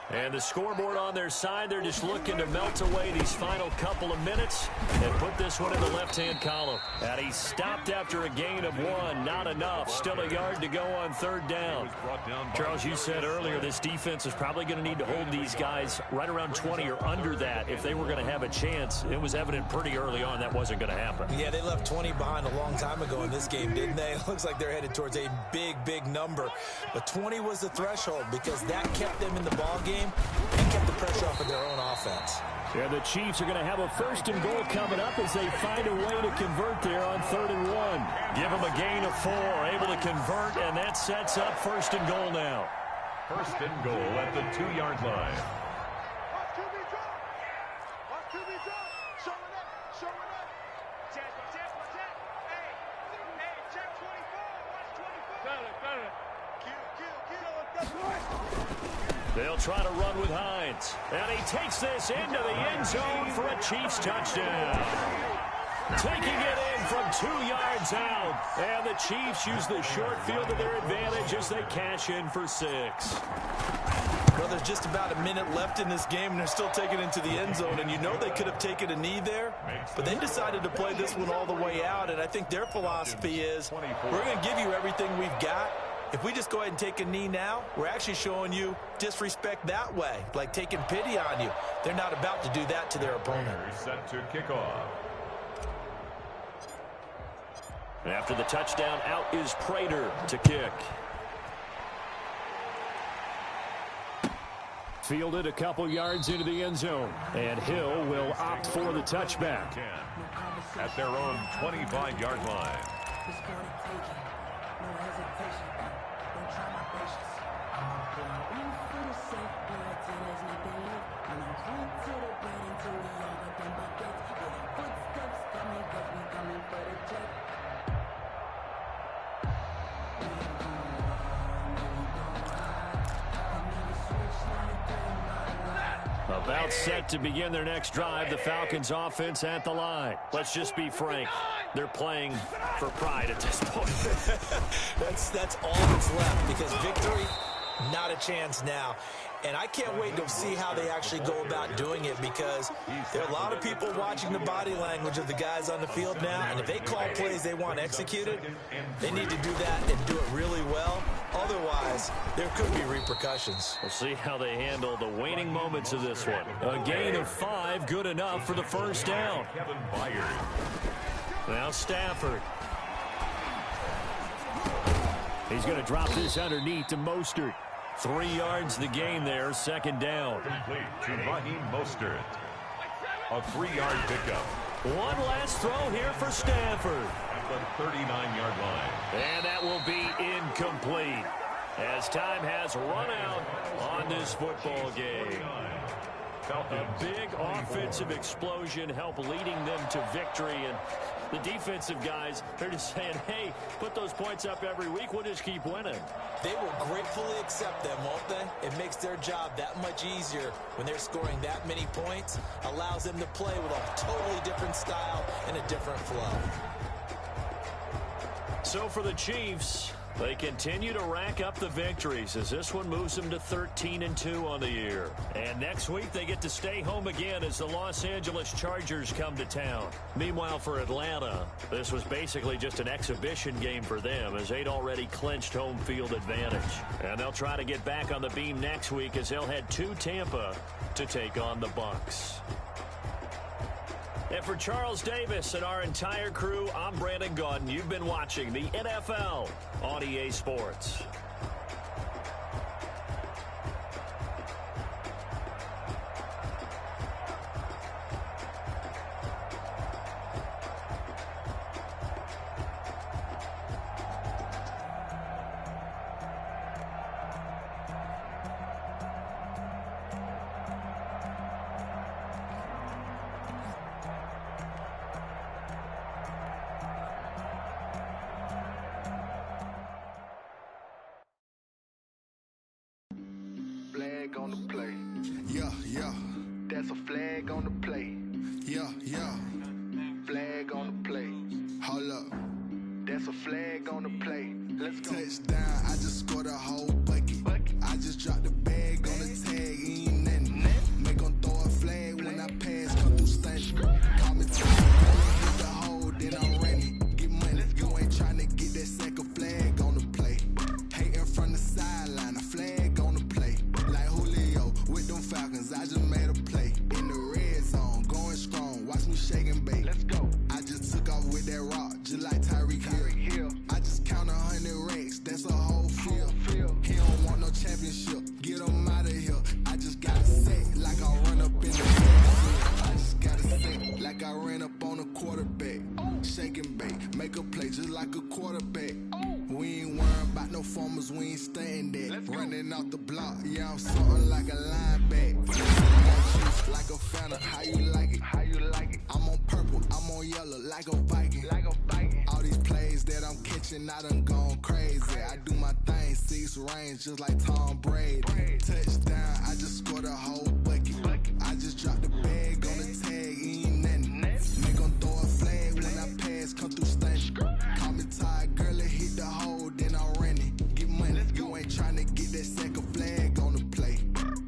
And the scoreboard on their side, they're just looking to melt away these final couple of minutes and put this one in the left-hand column. And he stopped after a gain of 1. Not enough. Still a yard to go on 3rd down. Charles, you said earlier this defense is probably going to need to hold these guys right around 20 or under that if they were going to have a chance. It was evident pretty early on that wasn't going to happen. Yeah, they left 20 behind a long time ago in this game, didn't they? It looks like they're headed towards a big, big number. But 20 was the threshold because that kept them in the ball game. game and kept the pressure off of their own offense. And the Chiefs are going to have a 1st and goal coming up as they find a way to convert there on 3rd and 1. Give them a gain of 4, able to convert, and that sets up 1st and goal now. 1st and goal at the 2-yard line. Watch QB drop. Watch QB drop. Show it up. Show it up. Check. Hey, check 24. Watch 24. They'll try to run with Hines. And he takes this into the end zone for a Chiefs touchdown. Taking it in from 2 yards out. And the Chiefs use the short field to their advantage as they cash in for 6. Well, there's just about a minute left in this game, and they're still taking it into the end zone. And you know they could have taken a knee there, but they decided to play this one all the way out. And I think their philosophy is, we're going to give you everything we've got. If we just go ahead and take a knee now, we're actually showing you disrespect that way, like taking pity on you. They're not about to do that to their opponent. Set to kick off. After the touchdown, out is Prater to kick. Fielded a couple yards into the end zone, and Hill will opt for the touchback. At their own 25-yard line. About set to begin their next drive, the Falcons offense at the line. Let's just be frank. They're playing for pride at this point. That's all that's left, because victory, not a chance now. And I can't wait to see how they actually go about doing it, because there are a lot of people watching the body language of the guys on the field now, and if they call plays they want executed, they need to do that and do it really well. Otherwise, there could be repercussions. We'll see how they handle the waning moments of this one. A gain of 5, good enough for the 1st down. Now Stafford. He's going to drop this underneath to Mostert. 3 yards the gain there, 2nd down. Complete to Raheem Mostert. A 3-yard pickup. One last throw here for Stafford. At the 39-yard line. And that will be incomplete, as time has run out on this football game. A big offensive explosion helped leading them to victory, and the defensive guys, they're just saying, hey, put those points up every week, we'll just keep winning. They will gratefully accept them, won't they? It makes their job that much easier when they're scoring that many points, allows them to play with a totally different style and a different flow. So for the Chiefs, they continue to rack up the victories as this one moves them to 13-2 on the year. And next week they get to stay home again as the Los Angeles Chargers come to town. Meanwhile for Atlanta, this was basically just an exhibition game for them as they'd already clinched home field advantage. And they'll try to get back on the beam next week as they'll head to Tampa to take on the Bucs. And for Charles Davis and our entire crew, I'm Brandon Gaudin. You've been watching the NFL on EA Sports. Flag on the play. Yeah. That's a flag on the play. Yeah. Flag on the play. Hold up. That's a flag on the play. Let's go. Touchdown, I just scored a whole bucket. I just dropped the bag on the tag, ain't nothing. Make 'em throw a flag when I pass, come through stunning. Call me to hit the hole, then I'm running. Get money, you ain't tryna get that second flag on the play. Hating from the sideline, a flag on the play. Like Julio with them Falcons, I just made a play. In the red zone, going strong, watch me shake and bake. Let's go. I just took off with that rock, just like Tyreek Hill. I just count 100 racks, that's a whole field. He don't want no championship, get fake. Make a play just like a quarterback. We ain't worried about no formers, we ain't staying there. Running off the block, yeah, I'm something like a linebacker. Like a Fanta, how you like it? How you like it? I'm on purple, I'm on yellow, like a Viking. Like a Viking. All these plays that I'm catching, I done gone crazy. I do my thing, 6 range, just like Tom Brady. Touchdown, I just scored a whole bucket. I just dropped the bag on the tag, ain't nothing. Make 'em throw a flag when I pass, come through stunning. Call me tired, girl, it hit the hole, then I ran it. Get money, you ain't tryna get that second flag on the play.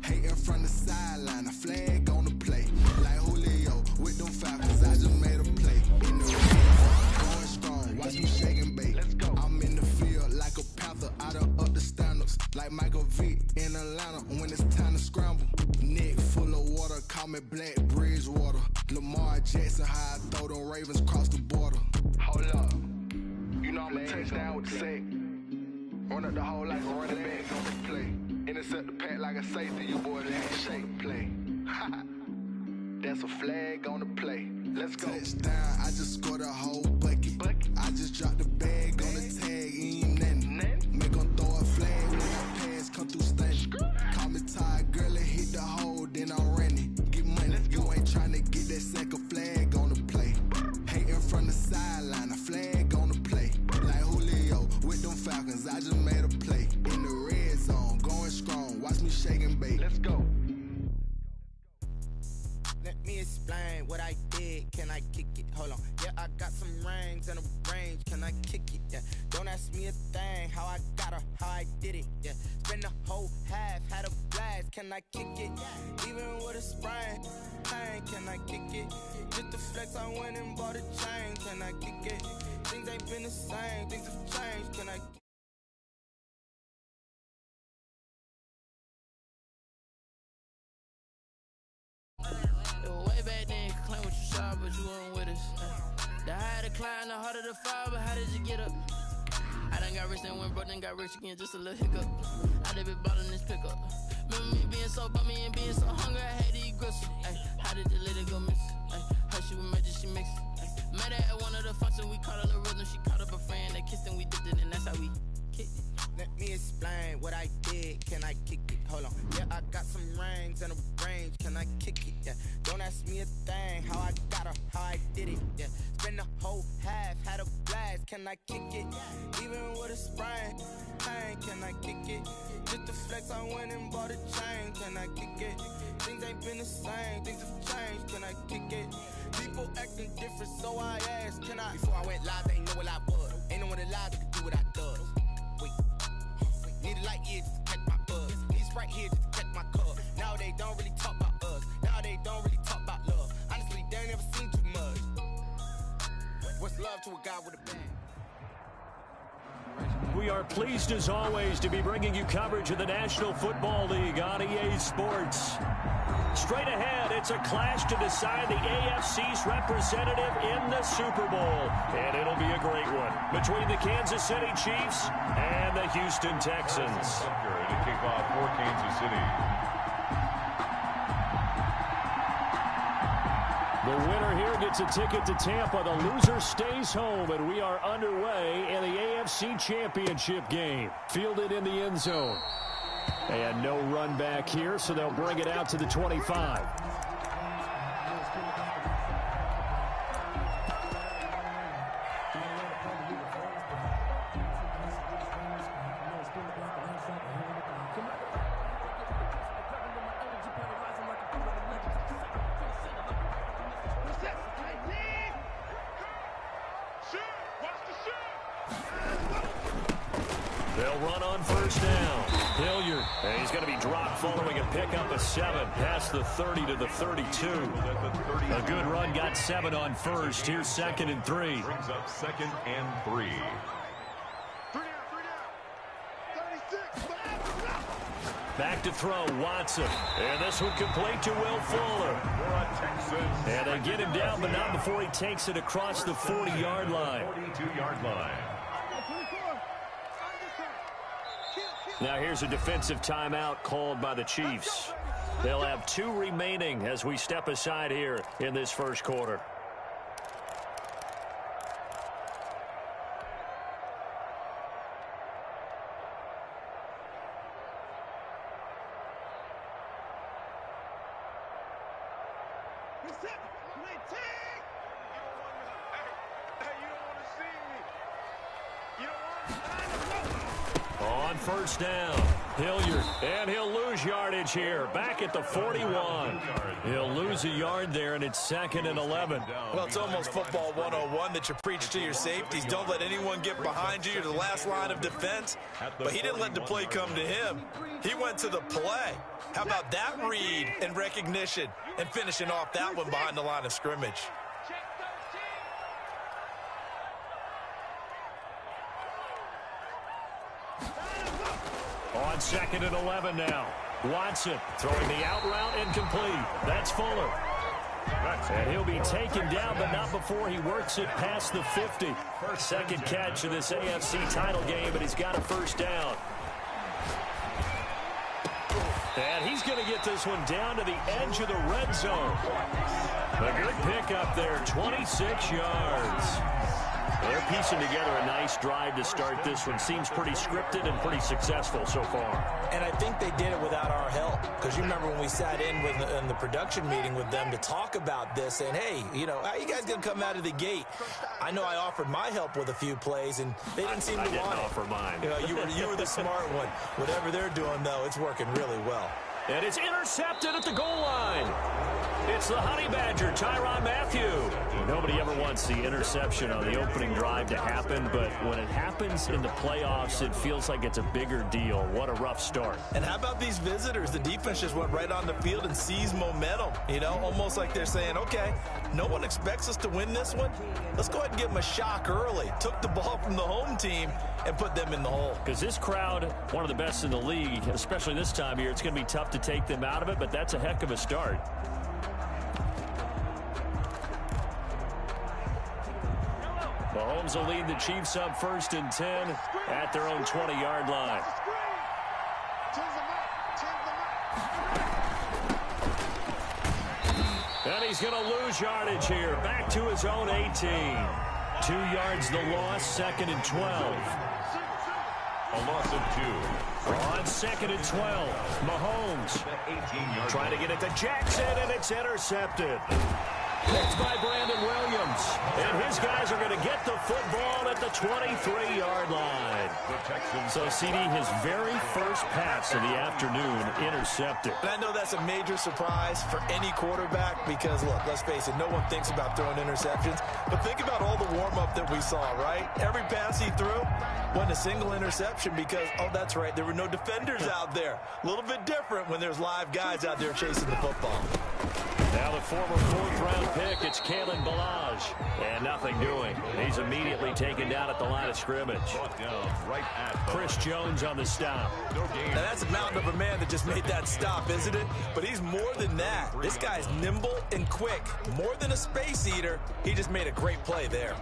Hating from the sideline, a flag on the play. Like Julio with them Falcons, I just made a play. In the red, going strong, watch me shake and bake. I'm in the field like a panther, I done up the standards. Like Michael Vick in Atlanta when it's time to scramble. Neck full of water, call me Black Bridgewater. Lamar Jackson, how I throw them Ravens across the border. Hold up, you know I'm a touchdown with the sack. Run up the hole like a running back on the play. Intercept the pack like a safety, you boys ain't shake play. That's a flag on the play. Let's go. Touchdown, I just scored a whole bucket. I just dropped the bag on the tag, ain't nothing. Make 'em throw a flag when I pass, come through stunning. Call me tired, girl, it hit the hole, then I ran it. Get money, you ain't tryna get that second flag on the play. Hating from the sideline, a flag on the play. Like Julio with them Falcons, I just made a play. In the red zone, going strong, watch me shake and bake. Let's go. Let me explain what I did. Can I kick it? Hold on. Yeah, I got some rings and a range. Can I kick it? Yeah. Don't ask me a thing. How I got her, how I did it. Yeah. Spend the whole half, had a blast. Can I kick it? Even with a sprain. Pain, can I kick it? Just the flex, I went and bought a chain. Can I kick it? Things ain't been the same. Things have changed. Can I kick it? Way back then, you could claim what you saw, but you weren't with us. The higher the climb, the harder the fall, but how did you get up? I done got rich, then went broke, then got rich again, just a little hiccup. I done been ballin' this pickup. Remember me being so bummy and being so hungry, I had to eat gristle. How did the lady go miss? Her she was magic, she mixed. Met her at one of the functions, we caught her the rhythm, she caught up a friend, they kissed and we dipped it, and that's how we kicked it. Let me explain what I did. Can I kick it? Hold on. Yeah, I got some rings and a range. Can I kick it? Yeah. Don't ask me a thing. How I got her, how I did it. Yeah. Spend the whole half, had a blast. Can I kick it? Even with a sprain. Pain, can I kick it? Just the flex, I went and bought a chain. Can I kick it? Things ain't been the same. Things have changed. Can I kick it? People acting different, so I asked. Can I? Before I went live, they ain't know what I was. Ain't no one alive that could do what I does. Need a light here just to catch my buzz. Need Sprite here just to catch my cup. Now they don't really talk about us. Now they don't really talk about love. Honestly, they ain't never seen too much. What's love to a guy with a bag? We are pleased as always to be bringing you coverage of the National Football League on EA Sports. Straight ahead, it's a clash to decide the AFC's representative in the Super Bowl. And it'll be a great one between the Kansas City Chiefs and the Houston Texans. To kick off for Kansas City. The winner here gets a ticket to Tampa. The loser stays home, and we are underway in the AFC Championship game. Fielded in the end zone. And no run back here, so they'll bring it out to the 25. They'll run on first down. Hilliard, and he's going to be dropped following a pickup of 7 past the 30 to the 32. A good run got 7 on first. Here's 2nd and 3. Brings up 2nd and 3. Back to throw, Watson. And this one complete to Will Fuller. And they get him down, but not before he takes it across the 40-yard line. 42-yard line. Now here's a defensive timeout called by the Chiefs. They'll have 2 remaining as we step aside here in this first quarter. On first down, Hilliard, and he'll lose yardage here. Back at the 41. He'll lose a yard there, and it's 2nd and 11. Well, it's almost football 101 that you preach to your safeties. Don't let anyone get behind you. You're the last line of defense. But he didn't let the play come to him. He went to the play. How about that read and recognition and finishing off that one behind the line of scrimmage? On 2nd and 11 now. Watson throwing the out route incomplete. That's Fuller. And he'll be taken down, but not before he works it past the 50. Second catch of this AFC title game, and he's got a first down. And he's going to get this one down to the edge of the red zone. A good pickup there, 26 yards. They're piecing together a nice drive to start this one. Seems pretty scripted and pretty successful so far. And I think they did it without our help. Because you remember when we sat in the production meeting with them to talk about this, and hey, you know, how you guys going to come out of the gate? I know I offered my help with a few plays, and they didn't seem to want it. I didn't offer mine. You know, you were the smart one. Whatever they're doing, though, it's working really well. And it's intercepted at the goal line. It's the Honey Badger, Tyrann Mathieu. Nobody ever wants the interception on the opening drive to happen, but when it happens in the playoffs, it feels like it's a bigger deal. What a rough start. And how about these visitors? The defense just went right on the field and seized momentum, you know, almost like they're saying, okay, no one expects us to win this one. Let's go ahead and give them a shock early. Took the ball from the home team and put them in the hole. Because this crowd, one of the best in the league, especially this time of year, it's going to be tough to take them out of it, but that's a heck of a start. Mahomes will lead the Chiefs up 1st and 10 at their own 20-yard line. And he's going to lose yardage here. Back to his own 18. 2 yards the loss, 2nd and 12. A loss of 2. On 2nd and 12, Mahomes trying to get it to Jackson, and it's intercepted. Picked by Brandon Williams. And his guys are going to get the football at the 23-yard line. So, CD, his very first pass of the afternoon intercepted. And I know that's a major surprise for any quarterback because, look, let's face it, no one thinks about throwing interceptions. But think about all the warm-up that we saw, right? Every pass he threw wasn't a single interception because, oh, that's right, there were no defenders out there. A little bit different when there's live guys out there chasing the football. Now the former 4th-round pick, it's Kalen Ballage. And nothing doing. He's immediately taken down at the line of scrimmage. Chris Jones on the stop. Now that's a mountain of a man that just made that stop, isn't it? But he's more than that. This guy's nimble and quick. More than a space eater. He just made a great play there.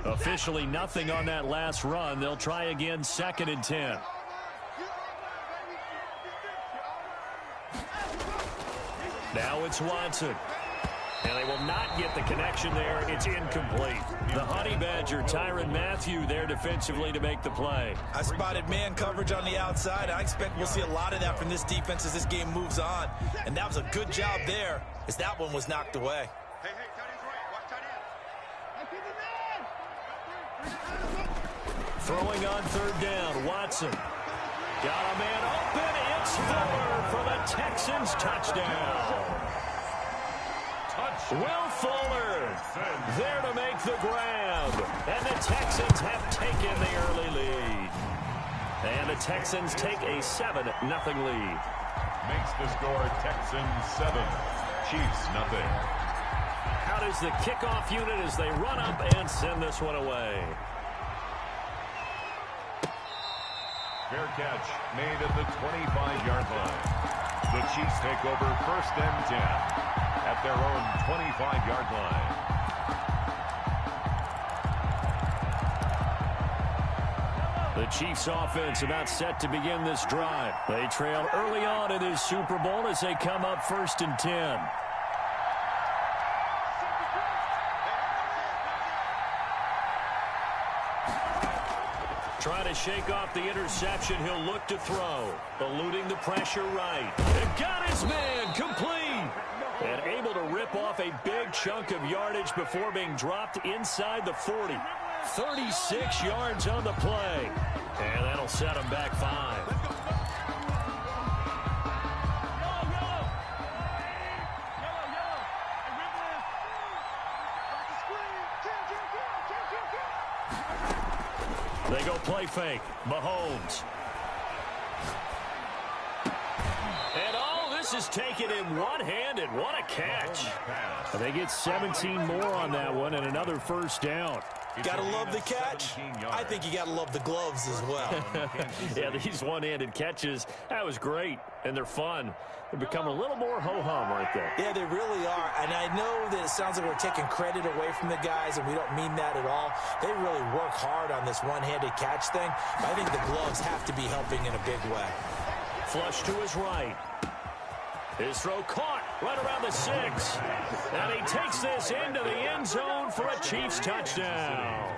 Officially nothing on that last run. They'll try again, 2nd and 10. Now it's Watson. And they will not get the connection there. It's incomplete. The Honey Badger, Tyrann Mathieu, there defensively to make the play. I spotted man coverage on the outside. I expect we'll see a lot of that from this defense as this game moves on. And that was a good job there as that one was knocked away. Throwing on 3rd down, Watson. Got a man open. It's Fuller for the Texans touchdown. Will Fuller there to make the grab. And the Texans have taken the early lead. And the Texans take a 7-0 lead. Makes the score Texans 7, Chiefs 0. Out is the kickoff unit as they run up and send this one away. Fair catch made at the 25-yard line. The Chiefs take over 1st and 10 at their own 25-yard line. The Chiefs offense about set to begin this drive. They trail early on in this Super Bowl as they come up 1st and 10. Trying to shake off the interception. He'll look to throw. Eluding the pressure right. And got his man complete. And able to rip off a big chunk of yardage before being dropped inside the 40. 36 yards on the play. And that'll set him back 5. They go play fake. Mahomes. And all this is taken in one-handed. What a catch. They get 17 more on that one and another first down. Gotta love the catch. I think you gotta love the gloves as well. Yeah, these one-handed catches, that was great. And they're fun. They become a little more ho-hum right there. Yeah, they really are. And I know that it sounds like we're taking credit away from the guys, and we don't mean that at all. They really work hard on this one-handed catch thing. But I think the gloves have to be helping in a big way. Flush to his right. His throw caught right around the 6. And he takes this into the end zone for a Chiefs touchdown.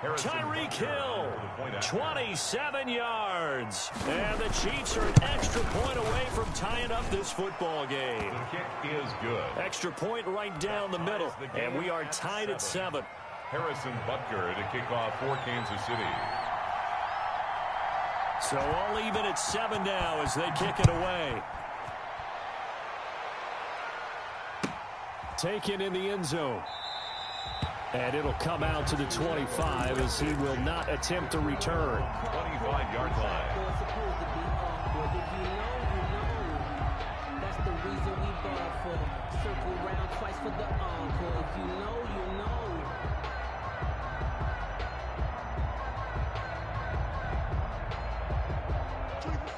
Tyreek Hill, 27 yards. And the Chiefs are an extra point away from tying up this football game. The kick is good. Extra point right down the middle. And we are tied at 7. Harrison Butker to kick off for Kansas City. So all even at 7 now as they kick it away. Taken in the end zone. And it'll come out to the 25 as he will not attempt to return. 25-yard line. That's the reason we ball for. Circle round twice for the encore. If you know, you know.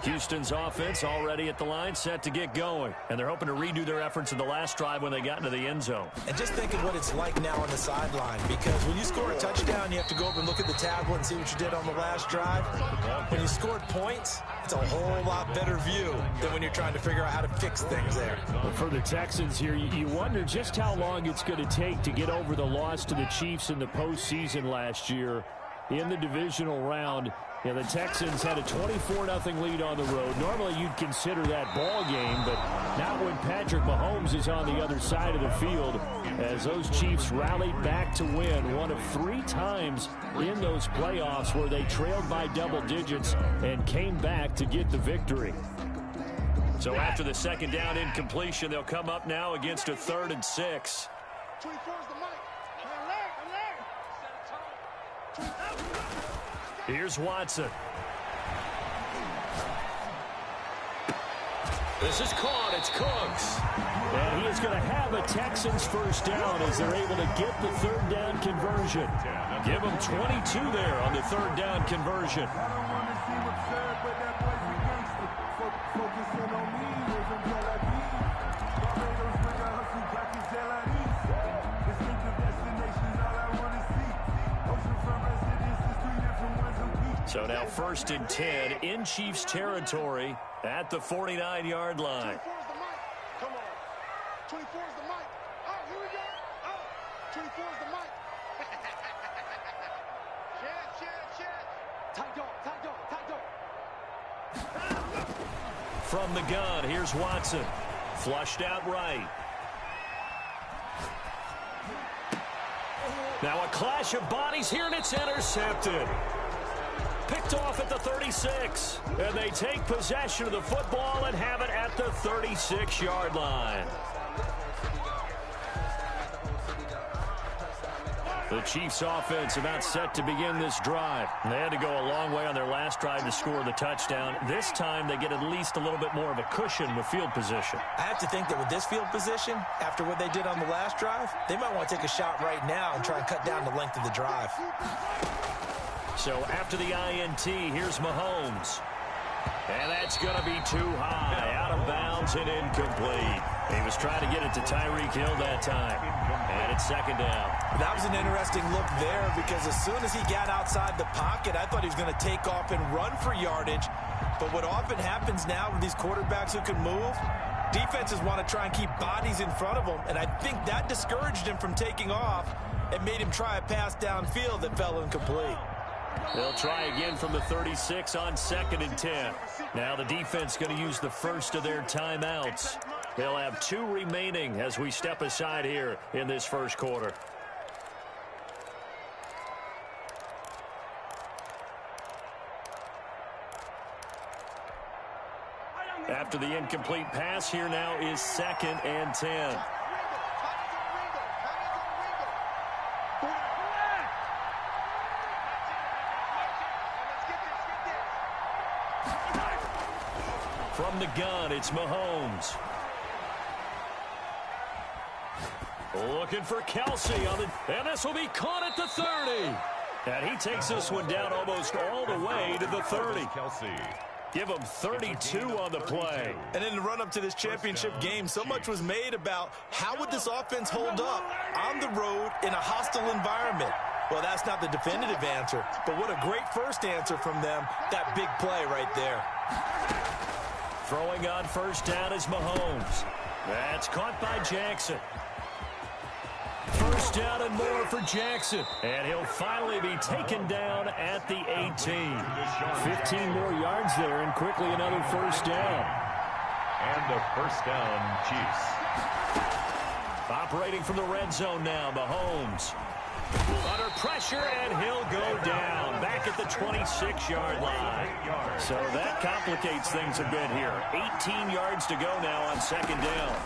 Houston's offense already at the line, set to get going. And they're hoping to redo their efforts in the last drive when they got into the end zone. And just think of what it's like now on the sideline, because when you score a touchdown, you have to go up and look at the tablet and see what you did on the last drive. When you scored points, it's a whole lot better view than when you're trying to figure out how to fix things there. Well, for the Texans here, you wonder just how long it's going to take to get over the loss to the Chiefs in the postseason last year in the divisional round. Yeah, the Texans had a 24-0 lead on the road. Normally you'd consider that ball game, but not when Patrick Mahomes is on the other side of the field, as those Chiefs rallied back to win one of 3 times in those playoffs where they trailed by double digits and came back to get the victory. So after the second down incompletion, they'll come up now against a 3rd and 6. 24's the mic. I'm there. Here's Watson. This is caught. It's Cooks. And he is going to have a Texans first down as they're able to get the 3rd down conversion. Give them 22 there on the 3rd down conversion. So now 1st and 10 in Chiefs territory at the 49-yard line. 24's the mic. Come on. 24's the mic. Oh, here we go. Oh, 24's the mic. Shit. Tight dog. From the gun, here's Watson. Flushed out right. Now a clash of bodies here, and it's intercepted. Picked off at the 36. And they take possession of the football and have it at the 36-yard line. The Chiefs offense about set to begin this drive. They had to go a long way on their last drive to score the touchdown. This time they get at least a little bit more of a cushion with field position. I have to think that with this field position, after what they did on the last drive, they might want to take a shot right now and try and cut down the length of the drive. So after the INT, here's Mahomes. And that's going to be too high, out of bounds and incomplete. He was trying to get it to Tyreek Hill that time. And it's 2nd down. That was an interesting look there, because as soon as he got outside the pocket, I thought he was going to take off and run for yardage. But what often happens now with these quarterbacks who can move, defenses want to try and keep bodies in front of them. And I think that discouraged him from taking off and made him try a pass downfield that fell incomplete. They'll try again from the 36 on 2nd and 10. Now the defense going to use the first of their timeouts. They'll have 2 remaining as we step aside here in this first quarter. After the incomplete pass, here now is 2nd and 10. From the gun, it's Mahomes. Looking for Kelsey on the, and this will be caught at the 30. And he takes this one down almost all the way to the 30. Kelsey. Give him 32 on the play. And in the run-up to this championship game, so much was made about how would this offense hold up on the road in a hostile environment. Well, that's not the definitive answer, but what a great first answer from them, that big play right there. Throwing on first down is Mahomes. That's caught by Jackson. First down and more for Jackson. And he'll finally be taken down at the 18. 15 more yards there and quickly another first down. And a first down, Chiefs. Operating from the red zone now, Mahomes. Under pressure, and he'll go down back at the 26-yard line. So that complicates things a bit here. 18 yards to go now on 2nd down.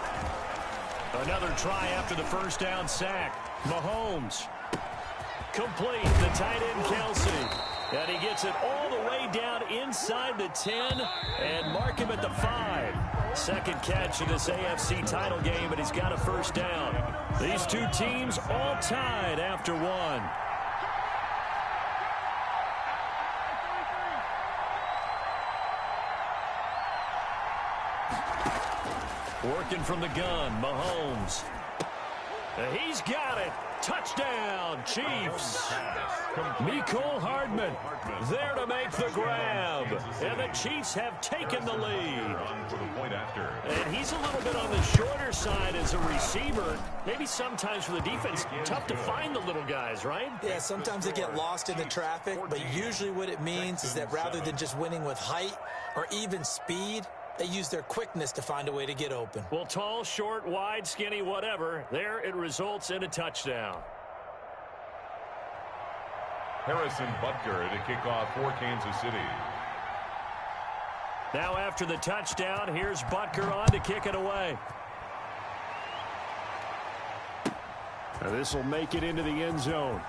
Another try after the first down sack. Mahomes. Complete. The tight end, Kelsey. And he gets it all the way down inside the 10 and mark him at the 5. Second catch in this AFC title game, and he's got a first down. These two teams all tied after one. Working from the gun, Mahomes. He's got it. Touchdown, Chiefs. Mecole Hardman there to make the grab. And the Chiefs have taken the lead. And he's a little bit on the shorter side as a receiver. Maybe sometimes for the defense, tough to find the little guys, right? Yeah, sometimes they get lost in the traffic, but usually what it means is that rather than just winning with height or even speed, they use their quickness to find a way to get open. Well, tall, short, wide, skinny, whatever. There it results in a touchdown. Harrison Butker to kick off for Kansas City. Now after the touchdown, here's Butker on to kick it away. This will make it into the end zone.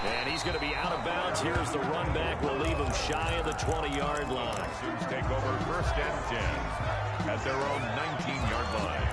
And he's going to be out of bounds. Here's the run back. We'll leave him shy of the 20-yard line. Sooners take over first and 10 at their own 19-yard line.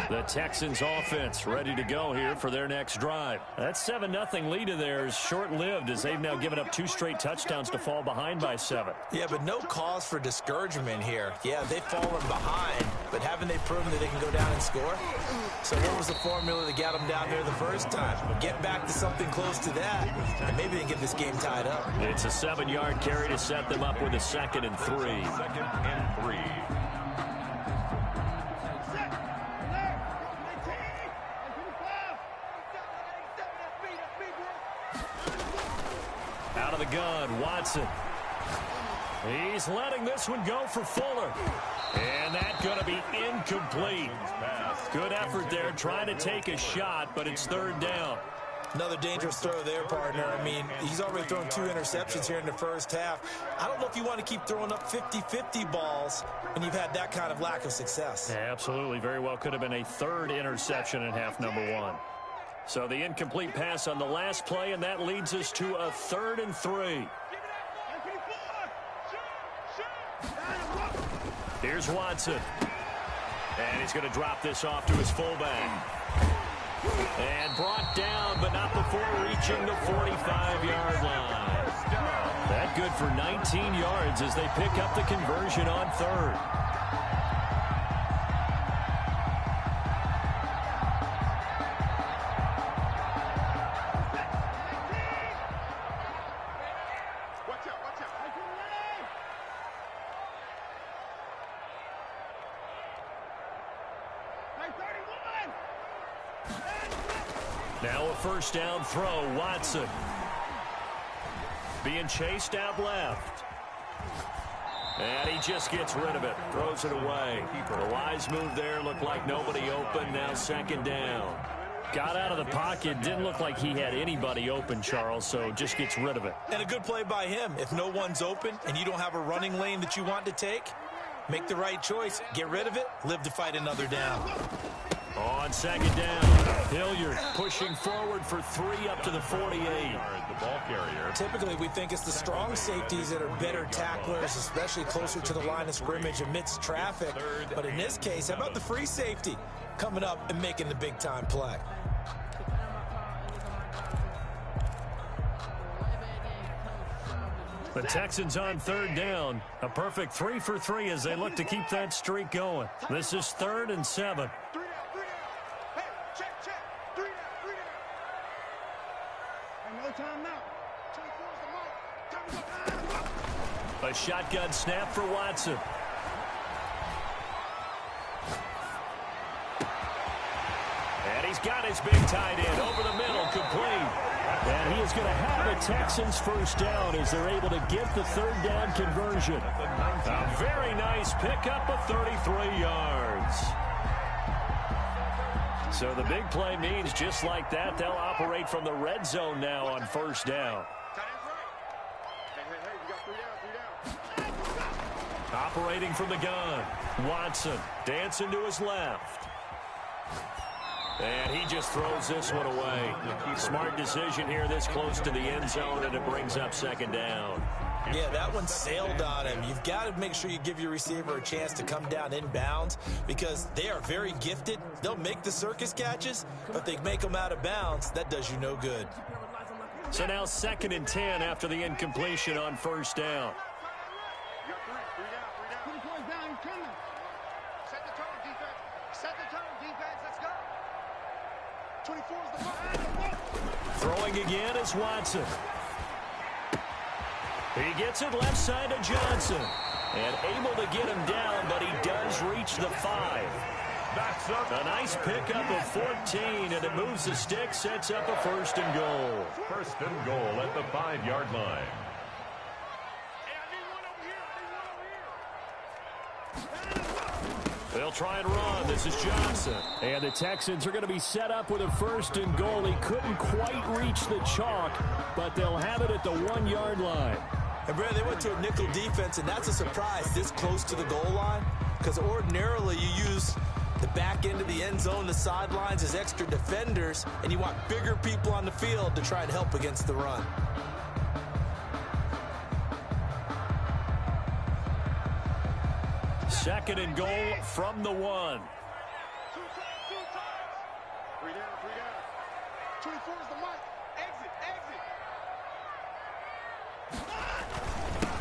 The Texans offense ready to go here for their next drive. That 7-0 lead of theirs short-lived as they've now given up 2 straight touchdowns to fall behind by 7. Yeah, but no cause for discouragement here. Yeah, they've fallen behind, but haven't they proven that they can go down and score? So what was the formula that got them down there the first time? Get back to something close to that, and maybe they can get this game tied up. It's a 7-yard carry to set them up with a 2nd and 3. 2nd and 3. Out of the gun, Watson. He's letting this one go for Fuller. And that's going to be incomplete. Good effort there, trying to take a shot, but it's 3rd down. Another dangerous throw there, partner. I mean, he's already thrown 2 interceptions here in the first half. I don't know if you want to keep throwing up 50-50 balls when you've had that kind of lack of success. Yeah, absolutely. Very well could have been a 3rd interception in half number 1. So the incomplete pass on the last play, and that leads us to a 3rd and 3. Here's Watson. And he's going to drop this off to his fullback. And brought down, but not before reaching the 45-yard line. That good for 19 yards as they pick up the conversion on 3rd. Now a first down throw, Watson. Being chased out left. And he just gets rid of it. Throws it away. The wise move there. Looked like nobody open. Now second down. Got out of the pocket. Didn't look like he had anybody open, Charles, so just gets rid of it. And a good play by him. If no one's open and you don't have a running lane that you want to take, make the right choice. Get rid of it. Live to fight another down. On second down, Hilliard pushing forward for 3 up to the 48. The ball carrier. Typically, we think it's the strong safeties that are better tacklers, especially closer to the line of scrimmage amidst traffic. But in this case, how about the free safety coming up and making the big-time play? The Texans on third down. A perfect 3 for 3 as they look to keep that streak going. This is 3rd and 7. A shotgun snap for Watson. And he's got his big tight end over the middle, complete. And he is going to have a Texans first down as they're able to get the third down conversion. A very nice pickup of 33 yards. So the big play means just like that, they'll operate from the red zone now on first down. Operating from the gun. Watson dancing to his left. And he just throws this one away. Smart decision here this close to the end zone, and it brings up second down. Yeah, that one sailed on him. You've got to make sure you give your receiver a chance to come down inbounds because they are very gifted. They'll make the circus catches, but if they make them out of bounds, that does you no good. So now 2nd and 10 after the incompletion on first down. Throwing again is Watson. He gets it left side to Johnson. And able to get him down, but he does reach the 5. A nice pickup of 14, and it moves the stick, sets up a 1st and goal. 1st and goal at the 5-yard line. They'll try and run. This is Johnson. And the Texans are going to be set up with a 1st and goal. He couldn't quite reach the chalk, but they'll have it at the 1-yard line. And, Brad, they went to a nickel defense, and that's a surprise this close to the goal line because ordinarily you use the back end of the end zone, the sidelines as extra defenders, and you want bigger people on the field to try and help against the run. Second and goal from the 1. 3 down. 24 is the mark. Exit.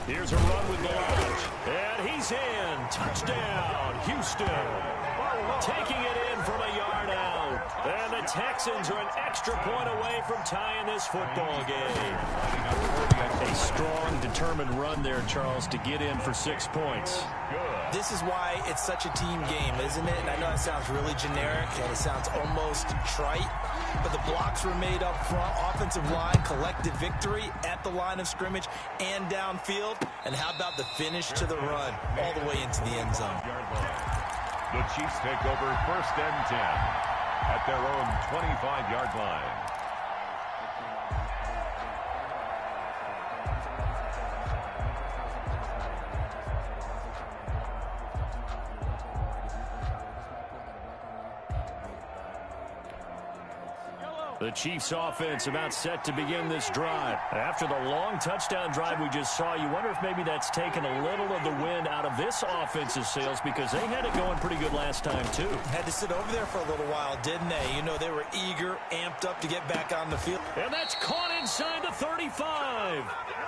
Here's a run with Lodge. And he's in. Touchdown, Houston. Taking it in from a yard out. And the Texans are an extra point away from tying this football game. A strong, determined run there, Charles, to get in for 6 points. This is why it's such a team game, isn't it? And I know it sounds really generic and it sounds almost trite, but the blocks were made up front, offensive line, collective victory at the line of scrimmage and downfield. And how about the finish to the run all the way into the end zone? The Chiefs take over 1st and 10 at their own 25-yard line. The Chiefs offense about set to begin this drive. After the long touchdown drive we just saw, you wonder if maybe that's taken a little of the wind out of this offense's sails because they had it going pretty good last time too. Had to sit over there for a little while, didn't they? You know, they were eager, amped up to get back on the field. And that's caught inside the 35.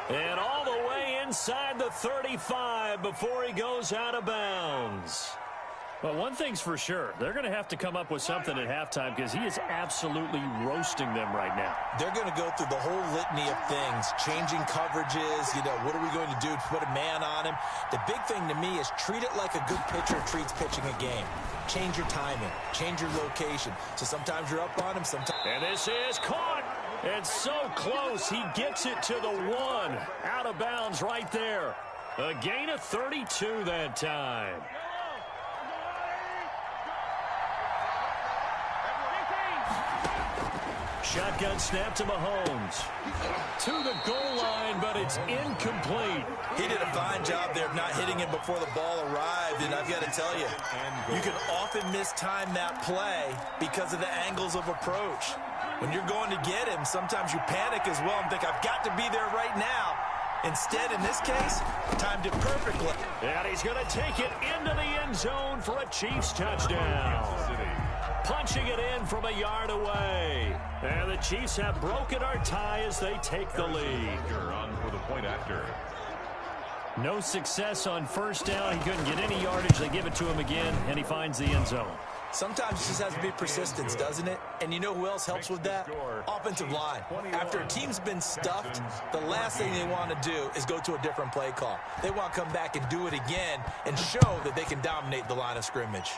And all the way inside the 35 before he goes out of bounds. Well, one thing's for sure. They're going to have to come up with something at halftime because he is absolutely roasting them right now. They're going to go through the whole litany of things, changing coverages, what are we going to do to put a man on him? The big thing to me is treat it like a good pitcher treats pitching a game. Change your timing, change your location. So sometimes you're up on him, sometimes... And this is caught. And so close. He gets it to the one. Out of bounds right there. A gain of 32 that time. Shotgun snap to Mahomes. To the goal line, but it's incomplete. He did a fine job there of not hitting him before the ball arrived, and I've got to tell you, you can often mistime that play because of the angles of approach. When you're going to get him, sometimes you panic as well and think, I've got to be there right now. Instead, in this case, timed it perfectly. And he's going to take it into the end zone for a Chiefs touchdown. Punching it in from a yard away. And the Chiefs have broken our tie as they take the lead. On for the point after. No success on first down. He couldn't get any yardage. They give it to him again, and he finds the end zone. Sometimes it just has to be persistence, doesn't it? And you know who else helps with that? Offensive line. After a team's been stuffed, the last thing they want to do is go to a different play call. They want to come back and do it again and show that they can dominate the line of scrimmage.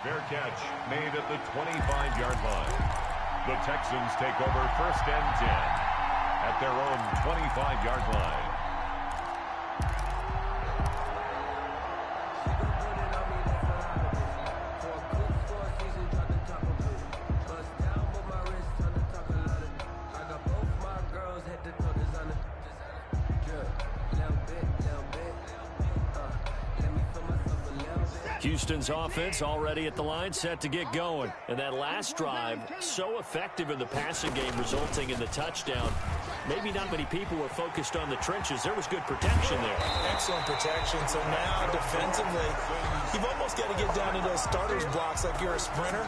Fair catch made at the 25-yard line. The Texans take over 1st and 10 at their own 25-yard line. Houston's offense already at the line, set to get going. And that last drive, so effective in the passing game, resulting in the touchdown. Maybe not many people were focused on the trenches. There was good protection there. Excellent protection. So now, defensively, you've almost got to get down to those starters blocks like you're a sprinter.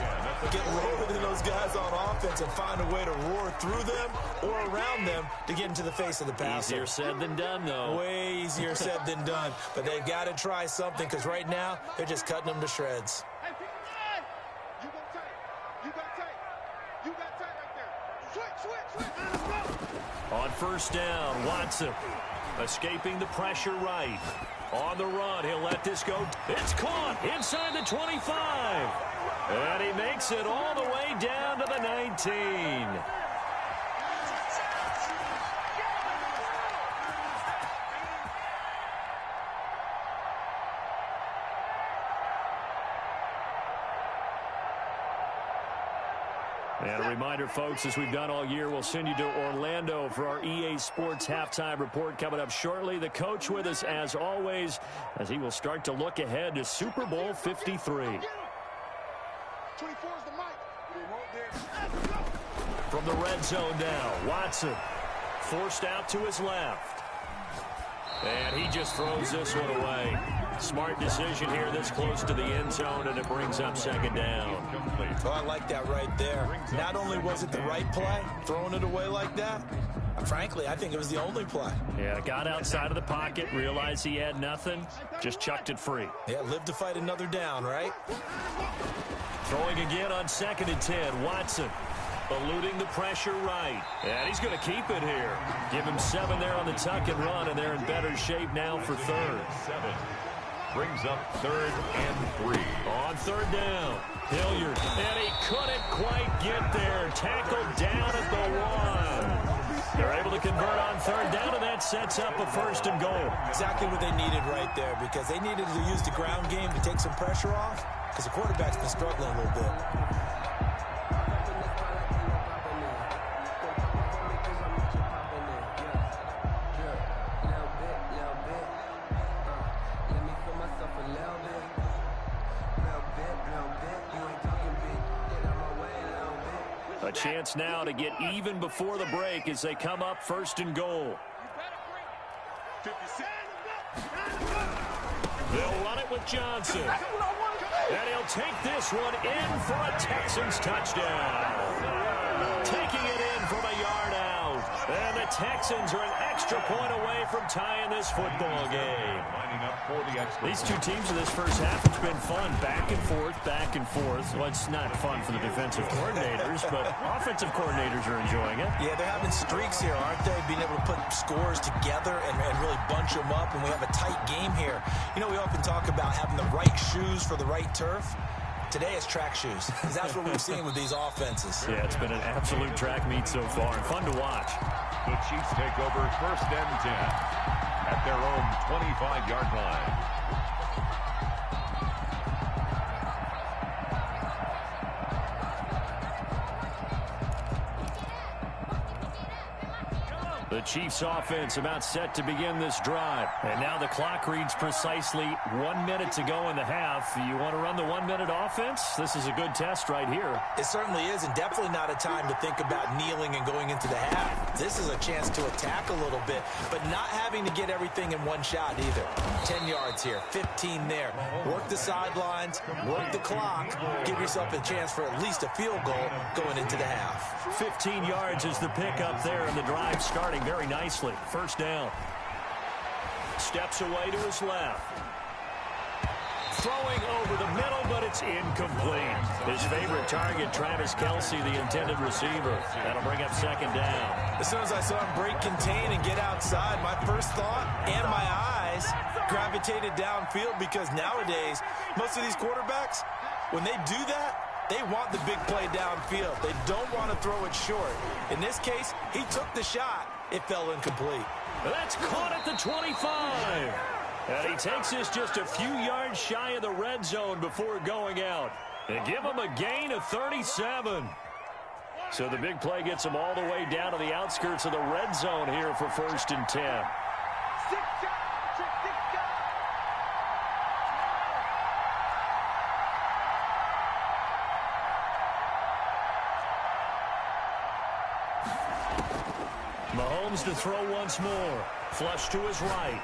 Get lower than those guys on offense and find a way to roar through them or around them to get into the face of the passer. Easier said than done, though. Way easier said than done. But they've got to try something because right now, they're just cutting them to shreds. On first down, Watson escaping the pressure right. On the run, he'll let this go. It's caught inside the 25. And he makes it all the way down to the 19. And a reminder, folks, as we've done all year, we'll send you to Orlando for our EA Sports halftime report coming up shortly. The coach with us, as always, as he will start to look ahead to Super Bowl 53. From the red zone now, Watson forced out to his left. And he just throws this one away. Smart decision here this close to the end zone, and it brings up 2nd down. Oh, I like that right there. Not only was it the right play, throwing it away like that, frankly, I think it was the only play. Yeah, got outside of the pocket, realized he had nothing, just chucked it free. Yeah, live to fight another down, right? Throwing again on 2nd and 10, Watson. Eluding the pressure right. And he's going to keep it here. Give him 7 there on the tuck and run, and they're in better shape now for 3rd. 7 brings up 3rd and 3. On 3rd down, Hilliard. And he couldn't quite get there. Tackled down at the 1. They're able to convert on 3rd down, and that sets up a 1st and goal. Exactly what they needed right there, because they needed to use the ground game to take some pressure off, because the quarterback's been struggling a little bit. A chance now to get even before the break as they come up 1st and goal. They'll run it with Johnson. And he'll take this one in for a Texans touchdown. Taking it in from a yard out. And the Texans are an extra point away from tying this football game. These two teams in this first half, it's been fun. Back and forth, back and forth. Well, it's not fun for the defensive coordinators, but offensive coordinators are enjoying it. Yeah, they're having streaks here, aren't they? Being able to put scores together and really bunch them up, and we have a tight game here. You know, we often talk about having the right shoes for the right turf. Today it's track shoes, because that's what we've seen with these offenses. Yeah, it's been an absolute track meet so far, and fun to watch. The Chiefs take over 1st and 10 at their own 25-yard line. The Chiefs offense about set to begin this drive. And now the clock reads precisely 1 minute to go in the half. You want to run the 1 minute offense? This is a good test right here. It certainly is, and definitely not a time to think about kneeling and going into the half. This is a chance to attack a little bit, but not having to get everything in one shot either. 10 yards here, 15 there. Work the sidelines, work the clock, give yourself a chance for at least a field goal going into the half. 15 yards is the pickup there, and the drive starting very nicely. 1st down. Steps away to his left. Throwing over the middle, but it's incomplete. His favorite target, Travis Kelce, the intended receiver. That'll bring up 2nd down. As soon as I saw him break contain and get outside, my first thought and my eyes gravitated downfield, because nowadays, most of these quarterbacks, when they do that, they want the big play downfield. They don't want to throw it short. In this case, he took the shot. It fell incomplete. That's caught at the 25. And he takes this just a few yards shy of the red zone before going out. And give him a gain of 37. So the big play gets him all the way down to the outskirts of the red zone here for 1st and 10. Mahomes to throw once more. Flush to his right.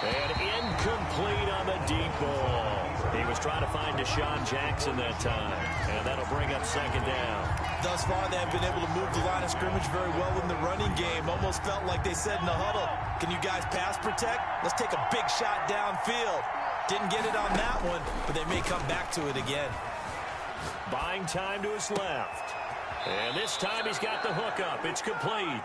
And incomplete on the deep ball. He was trying to find Deshaun Jackson that time. And that'll bring up 2nd down. Thus far, they have been able to move the line of scrimmage very well in the running game. Almost felt like they said in the huddle, can you guys pass protect? Let's take a big shot downfield. Didn't get it on that one, but they may come back to it again. Buying time to his left. And this time he's got the hook up. It's complete.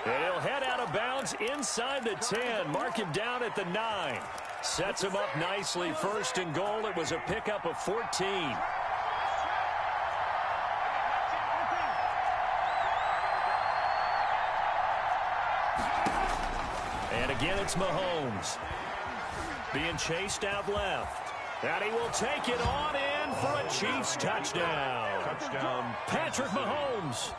And he'll head out of bounds inside the 10. Mark him down at the 9. Sets him up nicely. 1st and goal. It was a pickup of 14. And again, it's Mahomes. Being chased out left. And he will take it on in for a Chiefs touchdown. Patrick Mahomes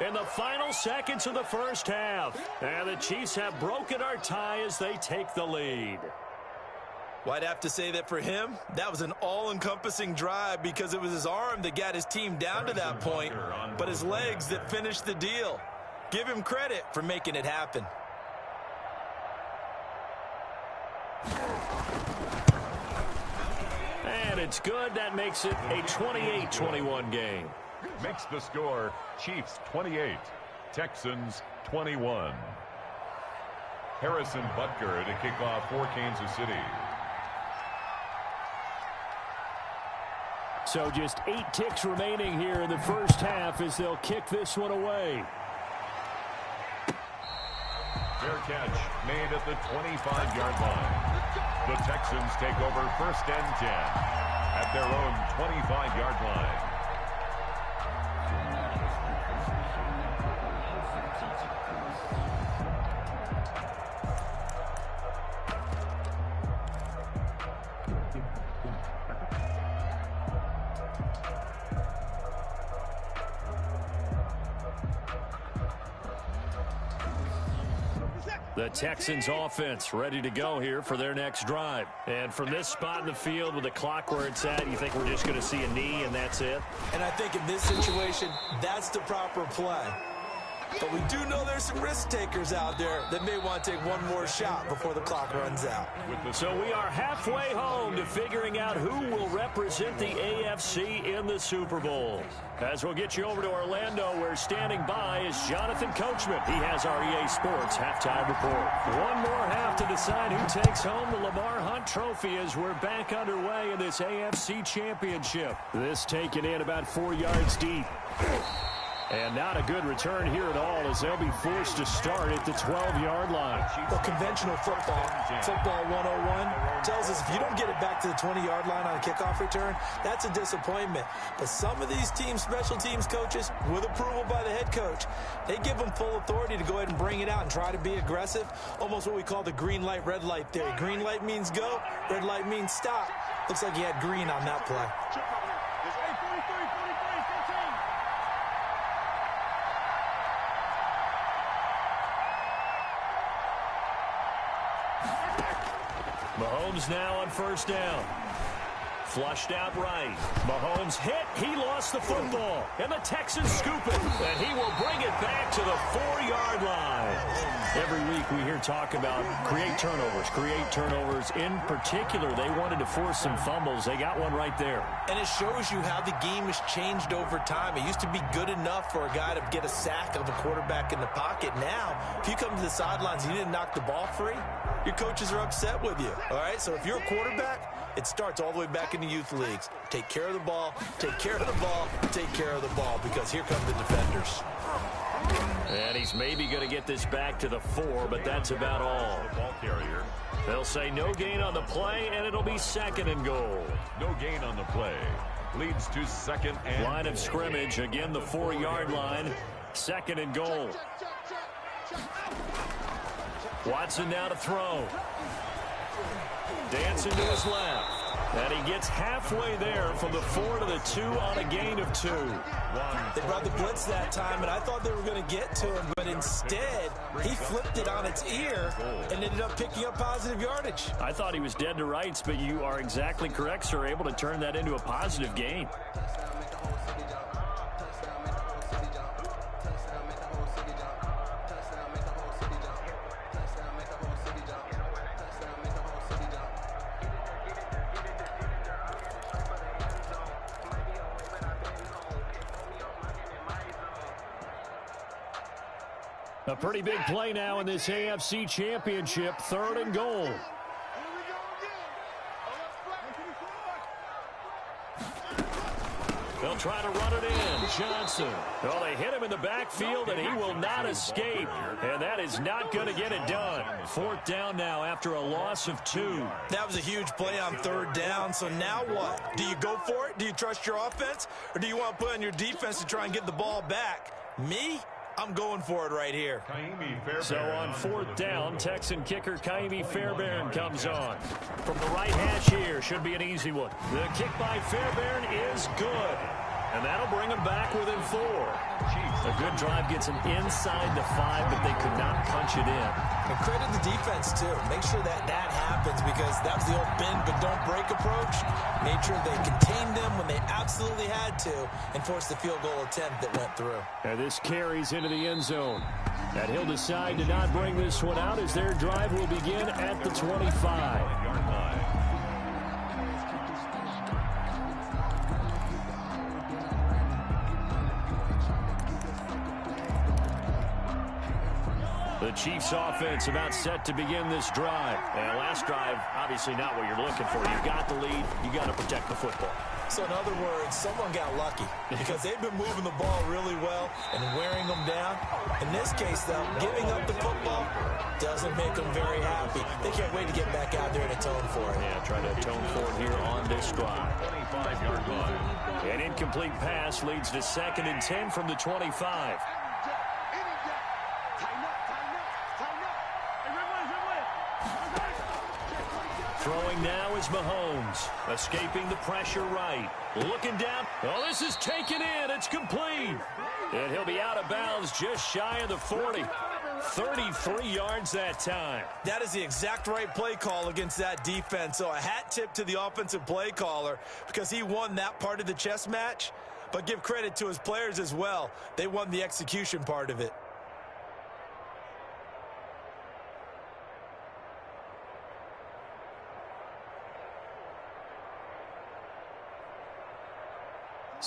in the final seconds of the first half. And the Chiefs have broken our tie as they take the lead. Well, I'd have to say that for him, that was an all-encompassing drive, because it was his arm that got his team down to that point, but his legs that finished the deal. Give him credit for making it happen. And it's good. That makes it a 28-21 game. Makes the score Chiefs 28, Texans 21. Harrison Butker to kick off for Kansas City. So just 8 ticks remaining here in the first half as they'll kick this one away. Fair catch made at the 25-yard line. The Texans take over 1st and 10 at their own 25-yard line. The Texans offense ready to go here for their next drive. And from this spot in the field with the clock where it's at, you think we're just going to see a knee and that's it? And I think in this situation, that's the proper play. But we do know there's some risk takers out there that may want to take one more shot before the clock runs out. So we are halfway home to figuring out who will represent the AFC in the Super Bowl. As we'll get you over to Orlando, where standing by is Jonathan Coachman. He has our EA Sports halftime report. One more half to decide who takes home the Lamar Hunt Trophy as we're back underway in this AFC Championship. This taken in about 4 yards deep. And not a good return here at all as they'll be forced to start at the 12-yard line. Well, conventional football 101, tells us if you don't get it back to the 20-yard line on a kickoff return, that's a disappointment. But some of these teams, special teams coaches, with approval by the head coach, they give them full authority to go ahead and bring it out and try to be aggressive, almost what we call the green light, red light theory. Green light means go, red light means stop. Looks like he had green on that play. Mahomes now on first down. Flushed out right. Mahomes hit. He lost the football. And the Texans scoop it. And he will bring it back to the 4-yard line. Every week we hear talk about create turnovers. In particular, they wanted to force some fumbles. They got one right there. And it shows you how the game has changed over time. It used to be good enough for a guy to get a sack of a quarterback in the pocket. Now, if you come to the sidelines and you didn't knock the ball free, your coaches are upset with you. All right, so if you're a quarterback, it starts all the way back in the youth leagues. Take care of the ball, take care of the ball, take care of the ball, because here come the defenders. And he's maybe going to get this back to the 4, but that's about all. They'll say no gain on the play, and it'll be second and goal. No gain on the play. Leads to second and line of scrimmage, again the 4-yard line. Second and goal. Watson now to throw. Dancing to his left. And he gets halfway there from the 4 to the 2 on a gain of 2. They brought the blitz that time, and I thought they were going to get to him, but instead, he flipped it on its ear and ended up picking up positive yardage. I thought he was dead to rights, but you are exactly correct, sir, able to turn that into a positive gain. A pretty big play now in this AFC Championship. 3rd and goal. They'll try to run it in. Johnson. Well, they hit him in the backfield, and he will not escape. And that is not going to get it done. 4th down now after a loss of 2. That was a huge play on 3rd down. So now what? Do you go for it? Do you trust your offense? Or do you want to put on your defense to try and get the ball back? Me? I'm going for it right here. So on 4th down, Texan kicker Kaimi Fairbairn comes on. From the right hash here, should be an easy one. The kick by Fairbairn is good. And that'll bring them back within 4. A good drive gets them inside the 5, but they could not punch it in. And credit the defense, too. Make sure that happens, because that was the old bend but don't break approach. Made sure they contained them when they absolutely had to and forced the field goal attempt that went through. And this carries into the end zone. And he'll decide to not bring this one out as their drive will begin at the 25-yard line. The Chiefs offense about set to begin this drive. And last drive, obviously not what you're looking for. You've got the lead. You got to protect the football. So in other words, someone got lucky because they've been moving the ball really well and wearing them down. In this case, though, giving up the football doesn't make them very happy. They can't wait to get back out there and atone for it. Yeah, trying to atone for it here on this drive. 25-yard line. An incomplete pass leads to 2nd and 10 from the 25. Throwing now is Mahomes. Escaping the pressure right. Looking down. Oh, this is taken in. It's complete. And he'll be out of bounds just shy of the 40. 33 yards that time. That is the exact right play call against that defense. So a hat tip to the offensive play caller because he won that part of the chess match. But give credit to his players as well. They won the execution part of it.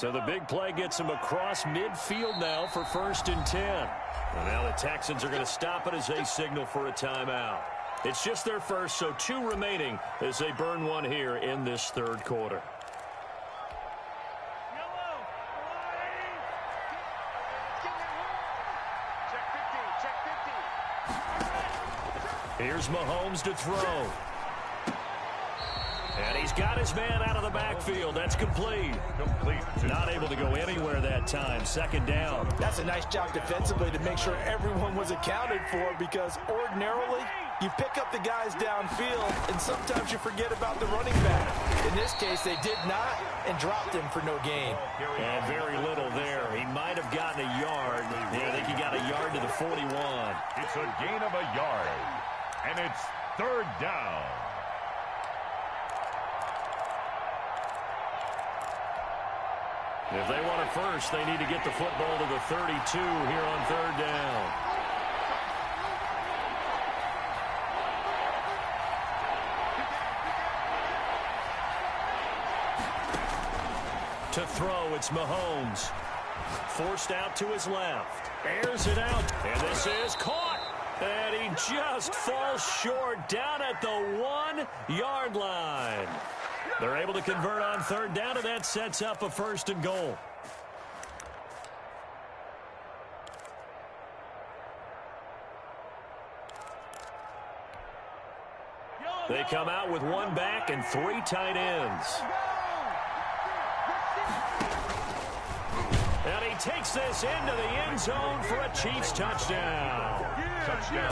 So the big play gets him across midfield now for 1st and 10. And now the Texans are going to stop it as they signal for a timeout. It's just their first, so 2 remaining as they burn one here in this 3rd quarter. Here's Mahomes to throw. And he's got his man out of the backfield. That's complete. Not able to go anywhere that time. 2nd down. That's a nice job defensively to make sure everyone was accounted for, because ordinarily you pick up the guys downfield and sometimes you forget about the running back. In this case, they did not and dropped him for no gain. And very little there. He might have gotten a yard. Yeah, I think he got a yard to the 41. It's a gain of a yard. And it's 3rd down. If they want it first, they need to get the football to the 32 here on 3rd down. To throw, it's Mahomes. Forced out to his left. Airs it out. And this is caught. And he just falls short down at the 1-yard line. They're able to convert on 3rd down, and that sets up a 1st and goal. They come out with 1 back and 3 tight ends. And he takes this into the end zone for a Chiefs touchdown.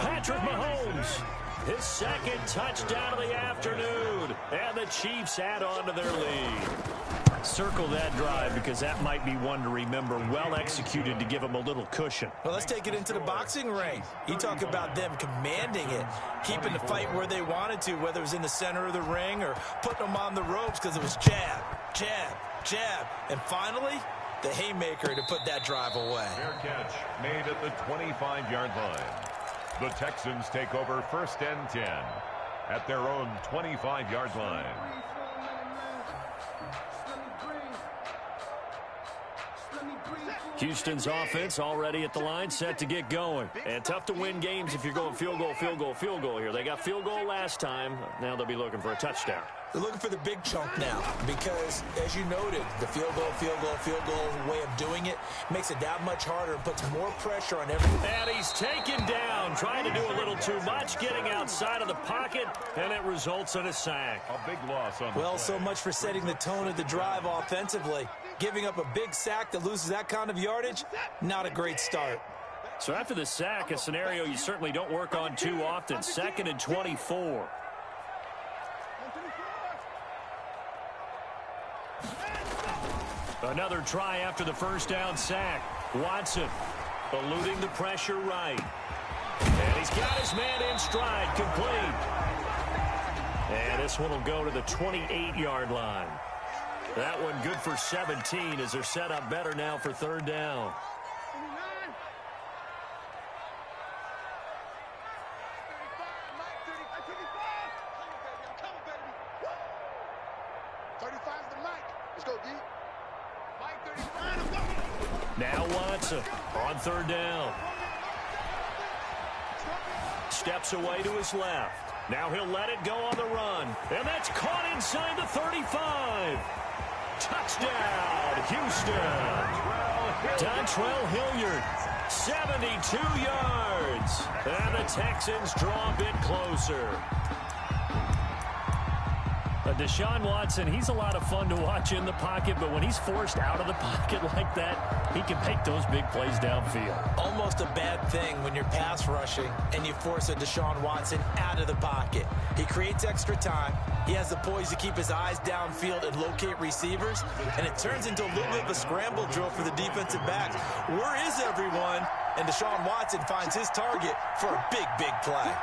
Patrick Mahomes, his 2nd touchdown of the afternoon. And the Chiefs add on to their lead. Circle that drive because that might be one to remember. Well executed to give them a little cushion. Well, let's take it into the boxing ring. You talk about them commanding it, keeping the fight where they wanted to, whether it was in the center of the ring or putting them on the ropes, because it was jab, jab, jab. And finally, the haymaker to put that drive away. Fair catch made at the 25-yard line. The Texans take over 1st and 10 at their own 25-yard line. Houston's offense already at the line, set to get going. And tough to win games if you're going field goal, field goal, field goal here. They got field goal last time. Now they'll be looking for a touchdown. They're looking for the big chunk now because, as you noted, the field goal way of doing it makes it that much harder and puts more pressure on everyone. And he's taken down, trying to do a little too much, getting outside of the pocket, and it results in a sack. A big loss on the Well, play. so much for setting the tone of the drive offensively. Giving up a big sack that loses that kind of yardage, not a great start. So after the sack, a scenario you certainly don't work on too often. 2nd and 24. Another try after the 1st down sack. Watson eluding the pressure right. And he's got his man in stride, complete. And this one will go to the 28-yard line. That one good for 17 as they're set up better now for 3rd down. Now Watson on 3rd down. Steps away to his left. Now he'll let it go on the run. And that's caught inside the 35. Touchdown, Houston. Dontrell Hilliard, 72 yards. And the Texans draw a bit closer. Deshaun Watson, he's a lot of fun to watch in the pocket, but when he's forced out of the pocket like that, he can make those big plays downfield. Almost a bad thing when you're pass rushing and you force a Deshaun Watson out of the pocket. He creates extra time. He has the poise to keep his eyes downfield and locate receivers, and it turns into a little bit of a scramble drill for the defensive backs. Where is everyone? And Deshaun Watson finds his target for a big, big play.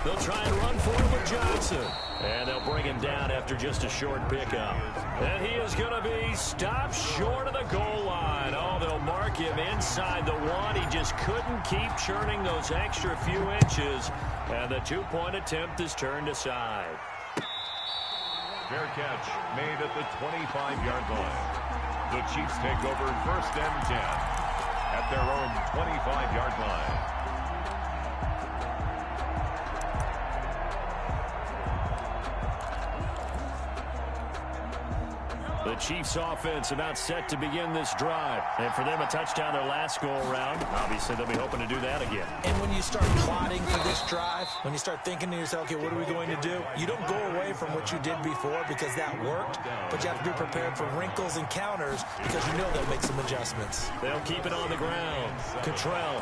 They'll try and run for it with Johnson. And they'll bring him down after just a short pickup. And he is going to be stopped short of the goal line. Oh, they'll mark him inside the one. He just couldn't keep churning those extra few inches. And the two-point attempt is turned aside. Fair catch made at the 25-yard line. The Chiefs take over 1st and 10 at their own 25-yard line. The Chiefs offense about set to begin this drive. And for them, a touchdown their last go-around. Obviously, they'll be hoping to do that again. And when you start plotting for this drive, when you start thinking to yourself, okay, what are we going to do? You don't go away from what you did before because that worked, but you have to be prepared for wrinkles and counters because you know they'll make some adjustments. They'll keep it on the ground. Cottrell.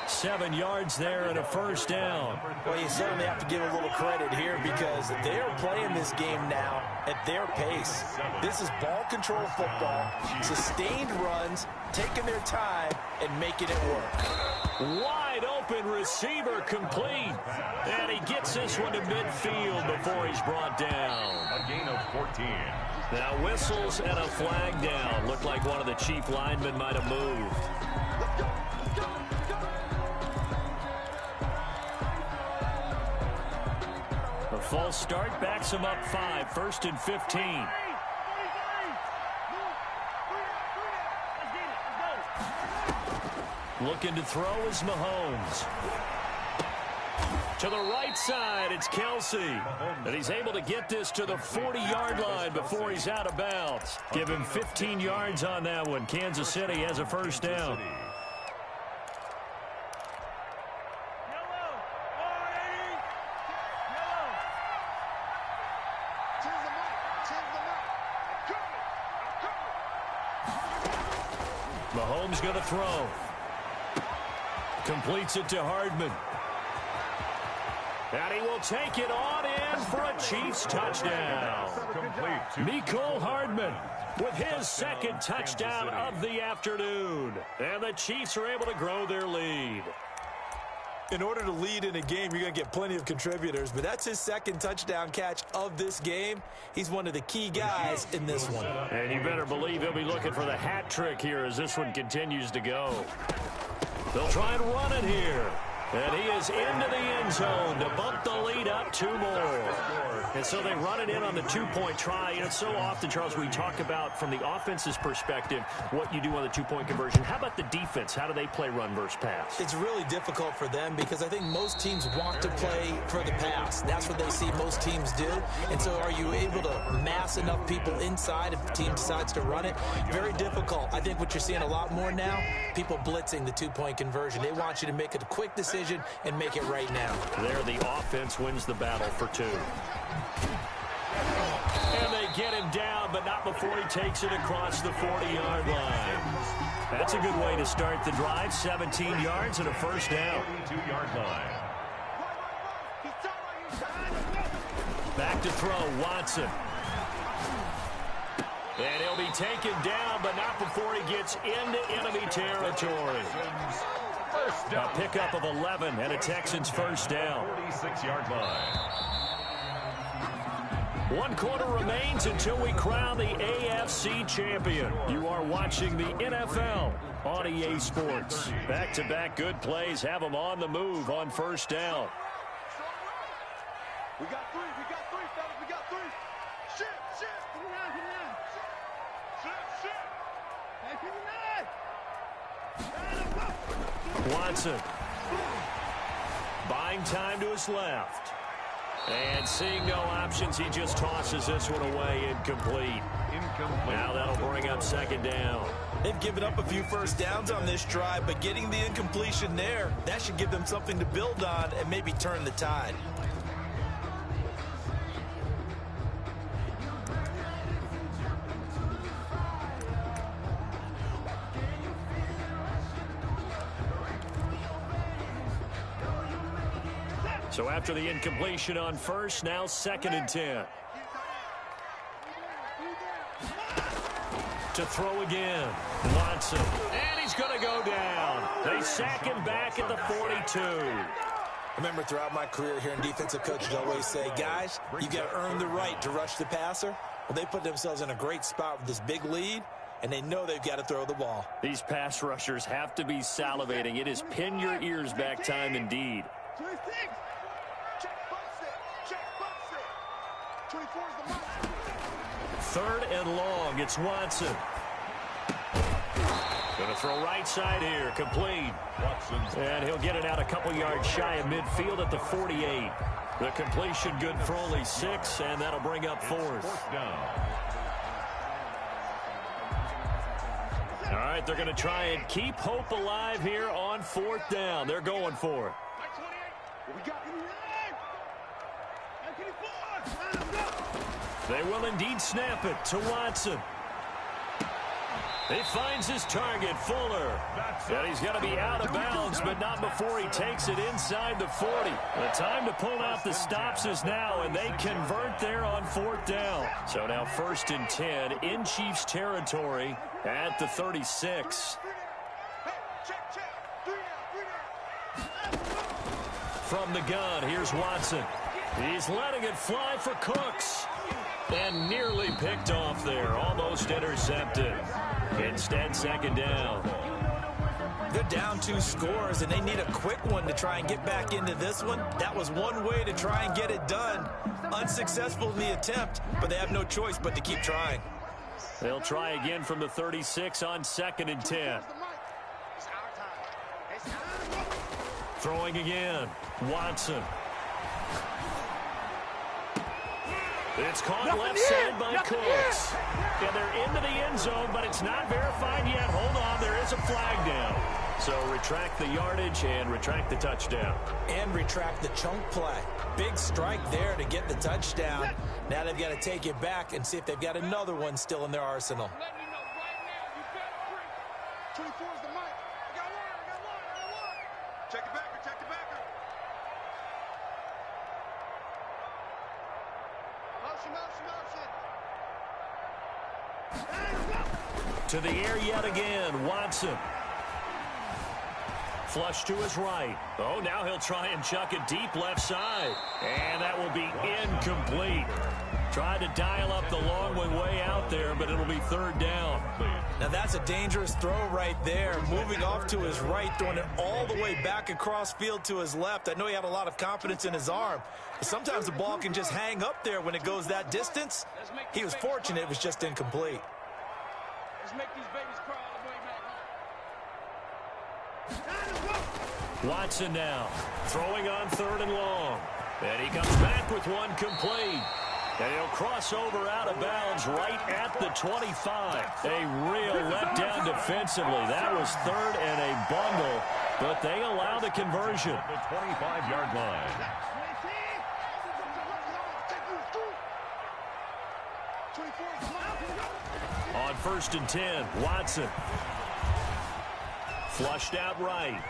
7 yards there and a first down. Well, you certainly have to give a little credit here because they are playing this game now at their pace. This is ball control football, sustained runs, taking their time, and making it work. Wide open receiver complete. And he gets this one to midfield before he's brought down. A gain of 14. Now whistles and a flag down. Looked like one of the Chief linemen might have moved. A false start backs him up 5, 1st and 15. Looking to throw is Mahomes. To the right side, it's Kelsey. And he's able to get this to the 40-yard line before he's out of bounds. Give him 15 yards on that one. Kansas City has a first down. Mahomes going to throw. Completes it to Hardman. And he will take it on in for a Chiefs touchdown. Mecole Hardman with his second touchdown of the afternoon. And the Chiefs are able to grow their lead. In order to lead in a game, you're going to get plenty of contributors, but that's his second touchdown catch of this game. He's one of the key guys in this one. And you better believe he'll be looking for the hat trick here as this one continues to go. They'll try and run it here. And he is into the end zone to bump the lead up 2 more. And so they run it in on the 2-point try. You know, so often, Charles, we talk about from the offense's perspective what you do on the 2-point conversion. How about the defense? How do they play run versus pass? It's really difficult for them because I think most teams want to play for the pass. That's what they see most teams do. And so are you able to mass enough people inside if the team decides to run it? Very difficult. I think what you're seeing a lot more now, people blitzing the 2-point conversion. They want you to make a quick decision and make it right now. There, the offense wins the battle for 2. And they get him down, but not before he takes it across the 40-yard line. That's a good way to start the drive. 17 yards and a first down. 42-yard line. Back to throw, Watson. And he'll be taken down, but not before he gets into enemy territory. A pickup of 11 and a Texans first down. 46-yard line. 1 quarter remains until we crown the AFC champion. You are watching the NFL on EA Sports. Back-to-back good plays have them on the move on first down. We got 3, fellas, we got 3. Shit. Put it down. Shit. Watson. Buying time to his left. And seeing no options, he just tosses this one away incomplete. Now that'll bring up second down. They've given up a few first downs on this drive, but getting the incompletion there, that should give them something to build on and maybe turn the tide. So after the incompletion on first, now 2nd and 10. To throw again, Watson. And he's going to go down. They sack him back at the 42. Remember, throughout my career here in defensive coaches always say, guys, you got to earn the right to rush the passer. Well, they put themselves in a great spot with this big lead, and they know they've got to throw the ball. These pass rushers have to be salivating. It is pin your ears back time indeed. 26. Check, bumps it. Check, bumps it. 24 is the mark. 3rd and long. It's Watson. Going to throw right side here. Complete. And he'll get it out a couple yards shy of midfield at the 48. The completion good for only 6, and that'll bring up 4th. All right, they're going to try and keep hope alive here on 4th down. They're going for it. They will indeed snap it to Watson. He finds his target, Fuller. And he's going to be out of bounds, but not before he takes it inside the 40. The time to pull out the stops is now, and they convert there on 4th down. So now 1st and 10 in Chiefs territory at the 36. From the gun, here's Watson. He's letting it fly for Cooks. And nearly picked off there, almost intercepted. Instead, 2nd down. They're down 2 scores, and they need a quick one to try and get back into this one. That was one way to try and get it done. Unsuccessful in the attempt, but they have no choice but to keep trying. They'll try again from the 36 on 2nd and 10. Throwing again. Watson. It's caught left side by Cooks. And they're into the end zone, but it's not verified yet. Hold on, there is a flag down. So retract the yardage and retract the touchdown. And retract the chunk play. Big strike there to get the touchdown. Now they've got to take it back and see if they've got another one still in their arsenal. 24 is the mic. I got one. Check it back. Motion. To the air yet again, Watson. Flush to his right. Oh, now he'll try and chuck it deep left side. And that will be incomplete. Tried to dial up the long one way out there, but it'll be 3rd down. Now that's a dangerous throw right there. Moving off to his right, throwing it all the way back across field to his left. I know he had a lot of confidence in his arm. But sometimes the ball can just hang up there when it goes that distance. He was fortunate it was just incomplete. Let's make these babies crawl all the way back home. Watson now throwing on 3rd and long. And he comes back with one complete. And he'll cross over out of bounds right at the 25. A real letdown defensively. That was 3rd and a bundle, but they allow the conversion. The 25-yard line. On 1st and 10, Watson. Flushed out right.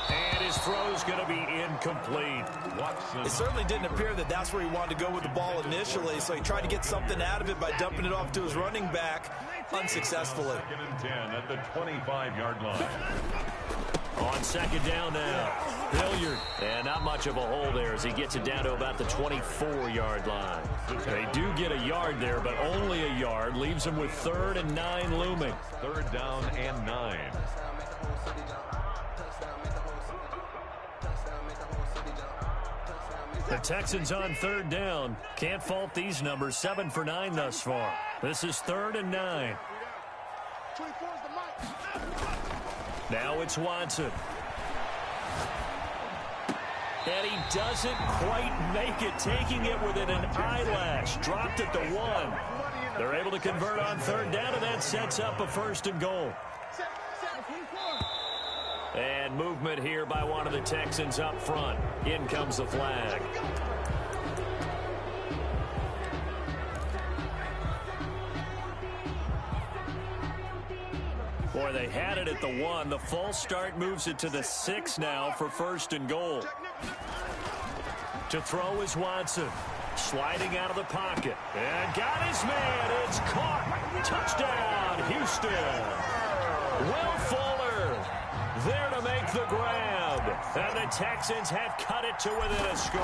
And his throw's going to be incomplete. Watson. It certainly didn't appear that that's where he wanted to go with the ball initially, so he tried to get something out of it by dumping it off to his running back unsuccessful. 2nd and 10 at the 25-yard line. On 2nd down now, Hilliard. And not much of a hole there as he gets it down to about the 24-yard line. They do get a yard there, but only a yard. Leaves them with 3rd and 9 looming. 3rd down and 9. The Texans on 3rd down. Can't fault these numbers. 7 for 9 thus far. This is 3rd and 9. Now it's Watson. And he doesn't quite make it, taking it within an eyelash. Dropped at the 1. They're able to convert on 3rd down, and that sets up a 1st and goal. And movement here by one of the Texans up front. In comes the flag. Boy, they had it at the 1. The false start moves it to the 6 now for 1st and goal. To throw is Watson. Sliding out of the pocket. And got his man. It's caught. Touchdown, Houston. Will Fuller there to make the grab. And the Texans have cut it to within a score.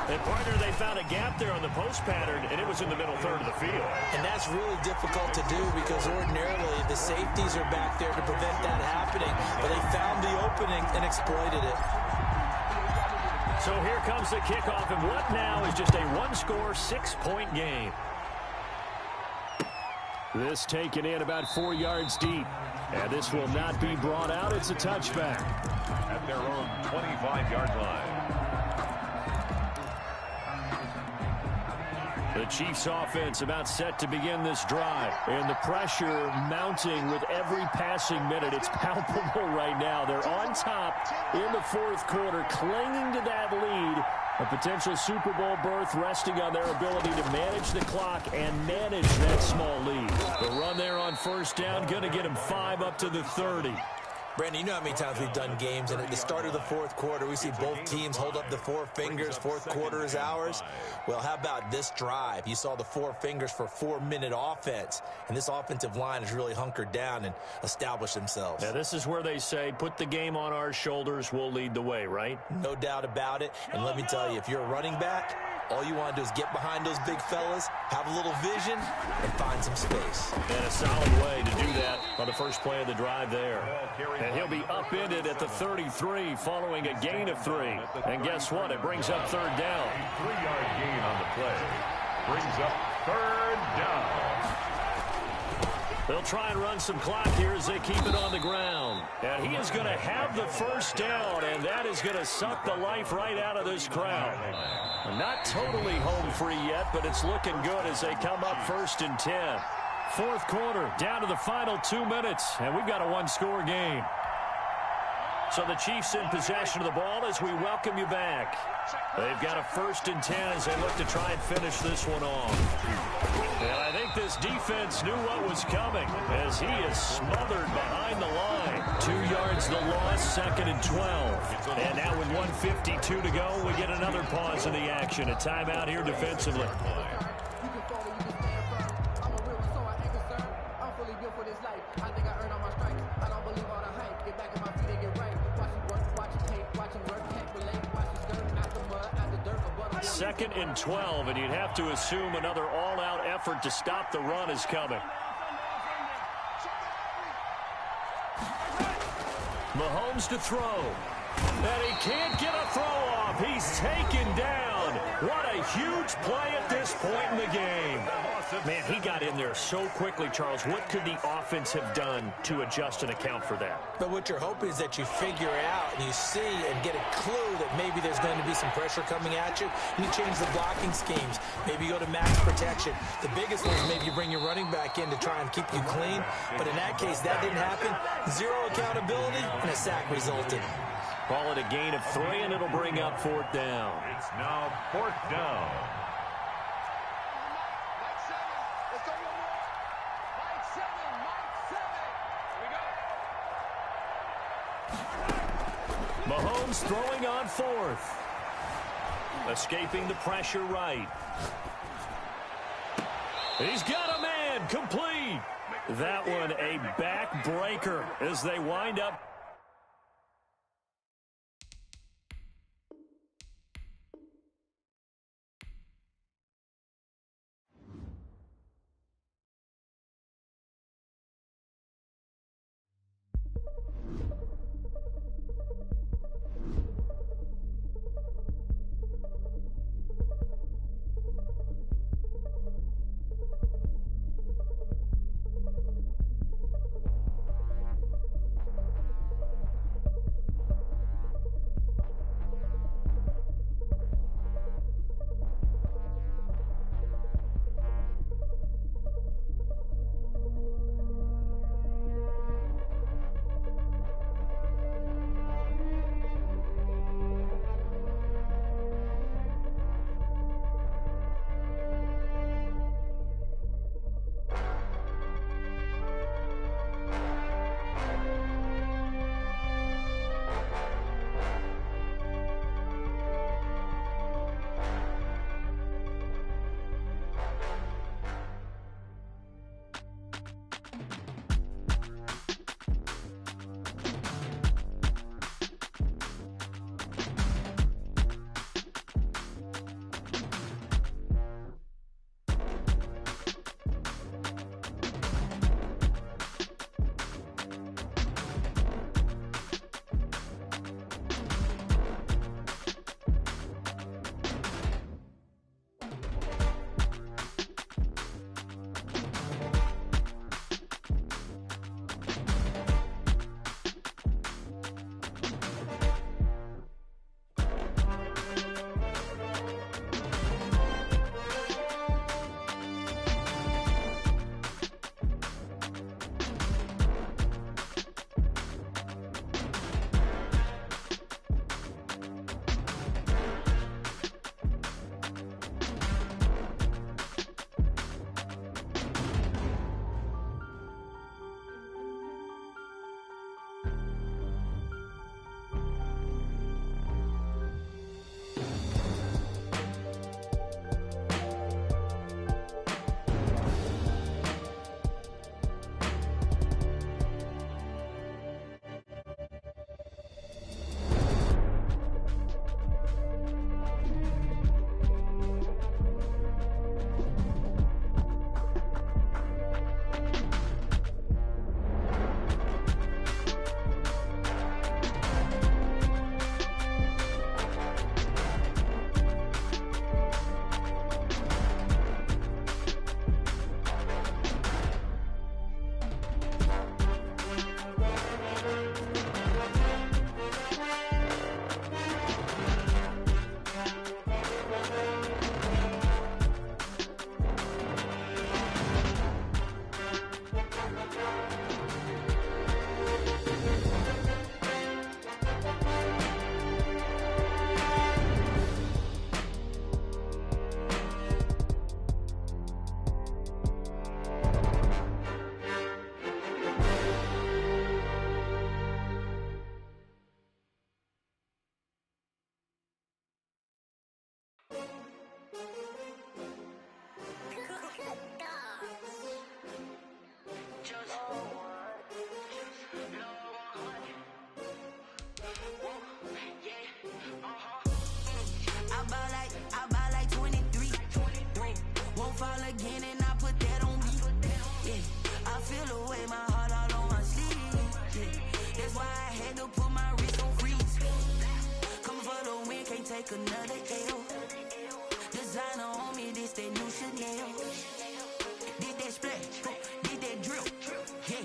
And, partner, they found a gap there on the post pattern, and it was in the middle third of the field. And that's really difficult to do because ordinarily the safeties are back there to prevent that happening. But they found the opening and exploited it. So here comes the kickoff, and what now is just a one-score, 6-point game. This taken in about 4 yards deep. And this will not be brought out. It's a touchback. At their own 25-yard line. The Chiefs offense about set to begin this drive. And the pressure mounting with every passing minute. It's palpable right now. They're on top in the fourth quarter, clinging to that lead. A potential Super Bowl berth resting on their ability to manage the clock and manage that small lead. The run there on first down, going to get them 5 up to the 30. Brandon, you know how many times we've done games, and at the start of the fourth quarter, we see both teams hold up the 4 fingers, fourth quarter is ours. Well, how about this drive? You saw the 4 fingers for 4-minute offense, and this offensive line has really hunkered down and established themselves. Yeah, this is where they say, put the game on our shoulders, we'll lead the way, right? No doubt about it, and let me tell you, if you're a running back, all you want to do is get behind those big fellas, have a little vision, and find some space. And a solid way to do that on the first play of the drive there. And he'll be upended at the 33 following a gain of 3. And guess what? It brings up third down. 3-yard gain on the play. Brings up third down. They'll try and run some clock here as they keep it on the ground. And he is going to have the first down, and that is going to suck the life right out of this crowd. Not totally home free yet, but it's looking good as they come up 1st and 10. Fourth quarter, down to the final 2 minutes, and we've got a one-score game. So the Chiefs in possession of the ball as we welcome you back. They've got a 1st and 10 as they look to try and finish this one off. And I think this defense knew what was coming as he is smothered behind the line. 2 yards the loss, 2nd and 12. And now with 1:52 to go, we get another pause in the action. A timeout here defensively. Second and 12, and you'd have to assume another all-out effort to stop the run is coming. Mahomes to throw. And he can't get a throw off. He's taken down. What a huge play at this point in the game. Man, he got in there so quickly, Charles. What could the offense have done to adjust and account for that? But what you're hoping is that you figure out and you see and get a clue that maybe there's going to be some pressure coming at you. And you change the blocking schemes. Maybe you go to max protection. The biggest one is maybe you bring your running back in to try and keep you clean. But in that case, that didn't happen. 0 accountability, and a sack resulted. Call it a gain of 3, and it'll bring up 4th down. It's now 4th down. Mahomes throwing on 4th. Escaping the pressure right. He's got a man complete. That one a backbreaker as they wind up. to put my wrist on freeze. Coming for the win, can't take another L. Designer on me, this that new Chanel. Did that splash, did that drill. Yeah,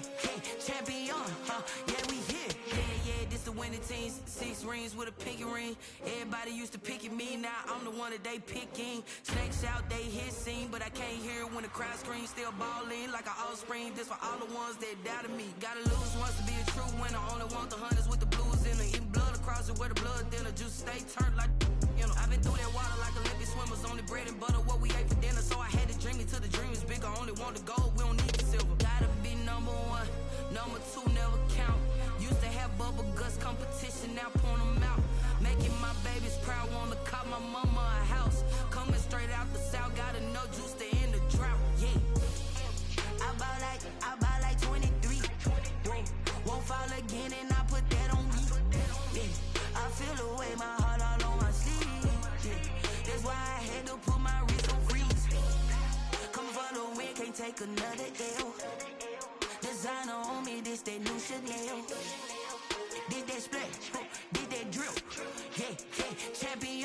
champion, yeah, we here. Yeah, this the winning teams. 6 rings with a pinky ring. Everybody used to pick at me, now I'm the one that they picking. Snakes out, they hit scene, but I can't hear it when the crowd screams. Still balling like an offspring. This for all the ones that doubted me. Gotta lose once to be a true winner. Only want the hunters with the blues in it. Eating blood across it where the blood dinner. Juice stay turned like, you know. I've been through that water like Olympic swimmers. Only bread and butter, what we ate for dinner. So I had to dream it till the dream is bigger. Only want the gold, we don't need the silver. Gotta be number 1, number 2 never count. Used to have bubble guts competition, now point them out. Making my babies proud, wanna cop my mama a house. Coming straight out the south, gotta know juice to end the drought. Yeah, I bought like 23. Won't fall again and I put that on me. Yeah, I feel the way, my heart all on my sleeve. Yeah, that's why I had to put my wrist on freeze. Coming for the win, can't take another L. Designer on me, this that new Chanel. Did that splash, did that drill. Yeah, champion,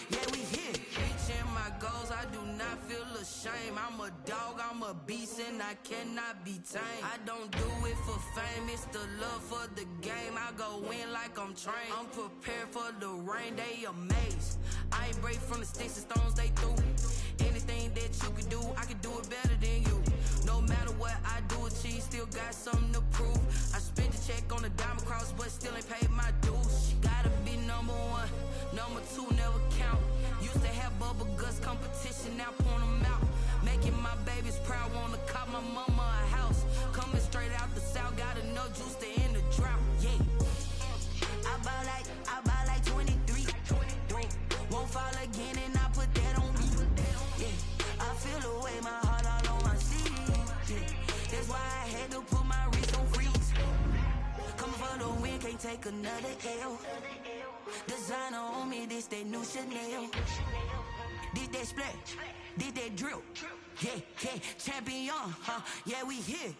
yeah, we here. Reaching my goals, I do not feel ashamed. I'm a dog, I'm a beast, and I cannot be tamed. I don't do it for fame, it's the love for the game. I go in like I'm trained. I'm prepared for the rain, they amazed. I ain't break from the sticks and stones they threw. Anything that you can do, I can do it better than you. No matter what I do achieve, still got something to prove. I spent the check on the diamond cross, but still ain't paid my dues. Gotta be number 1, number 2 never count. Used to have bubble guts competition, now point them out. Making my babies proud, wanna cop my mama a house. Coming straight out the south, gotta know juice to end the drought. Yeah, I bought like 23. Won't fall again and I put that on me. Yeah, I feel the way, my heart all on my sleeve. Yeah, that's why I had to put my wrist on freeze. Coming for the win, can't take another L. Designer on me, this that new Chanel. Did that splash, did that drill. Yeah, champion, yeah, we here.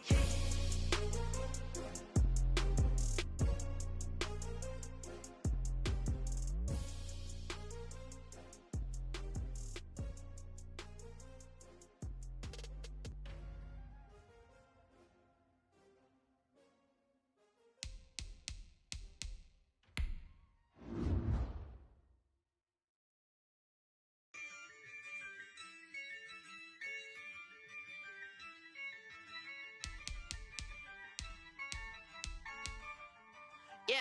Yeah,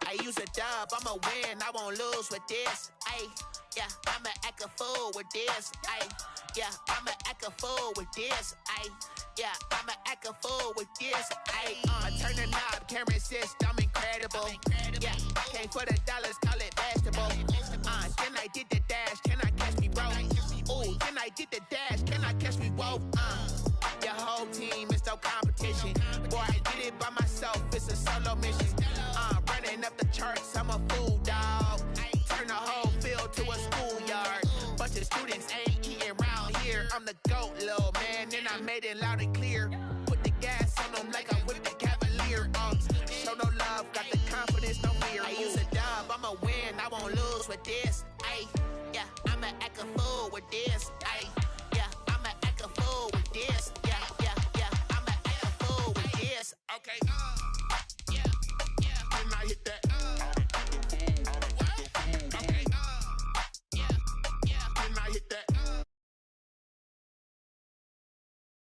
I use a dub, I'ma win, I won't lose with this. Yeah, I'ma act a fool with this. Yeah, I'ma act a fool with this. Yeah, I'ma act a fool with this. I turn the knob, can't resist, I'm incredible. Yeah, came for the dollars, call it vegetable. Then I did the dash, can I catch me, bro? Ooh, then I did the dash, can I catch me, whoa? Your whole team is no competition. Boy, I did it by myself, it's a solo mission. Running up the charts, I'm a fool, dog. Turn the whole field to a schoolyard. Bunch of students ain't eating round here. I'm the GOAT, little man, and I made it loud and clear. Put the gas on them like I'm with the Cavalier. Show no love, got the confidence, no fear. I use a dub, I'ma win, I won't lose with this. Yeah, I'ma act a fool with this. Yeah, I'ma act a fool with this. Yeah, I'ma act a fool with this. Okay.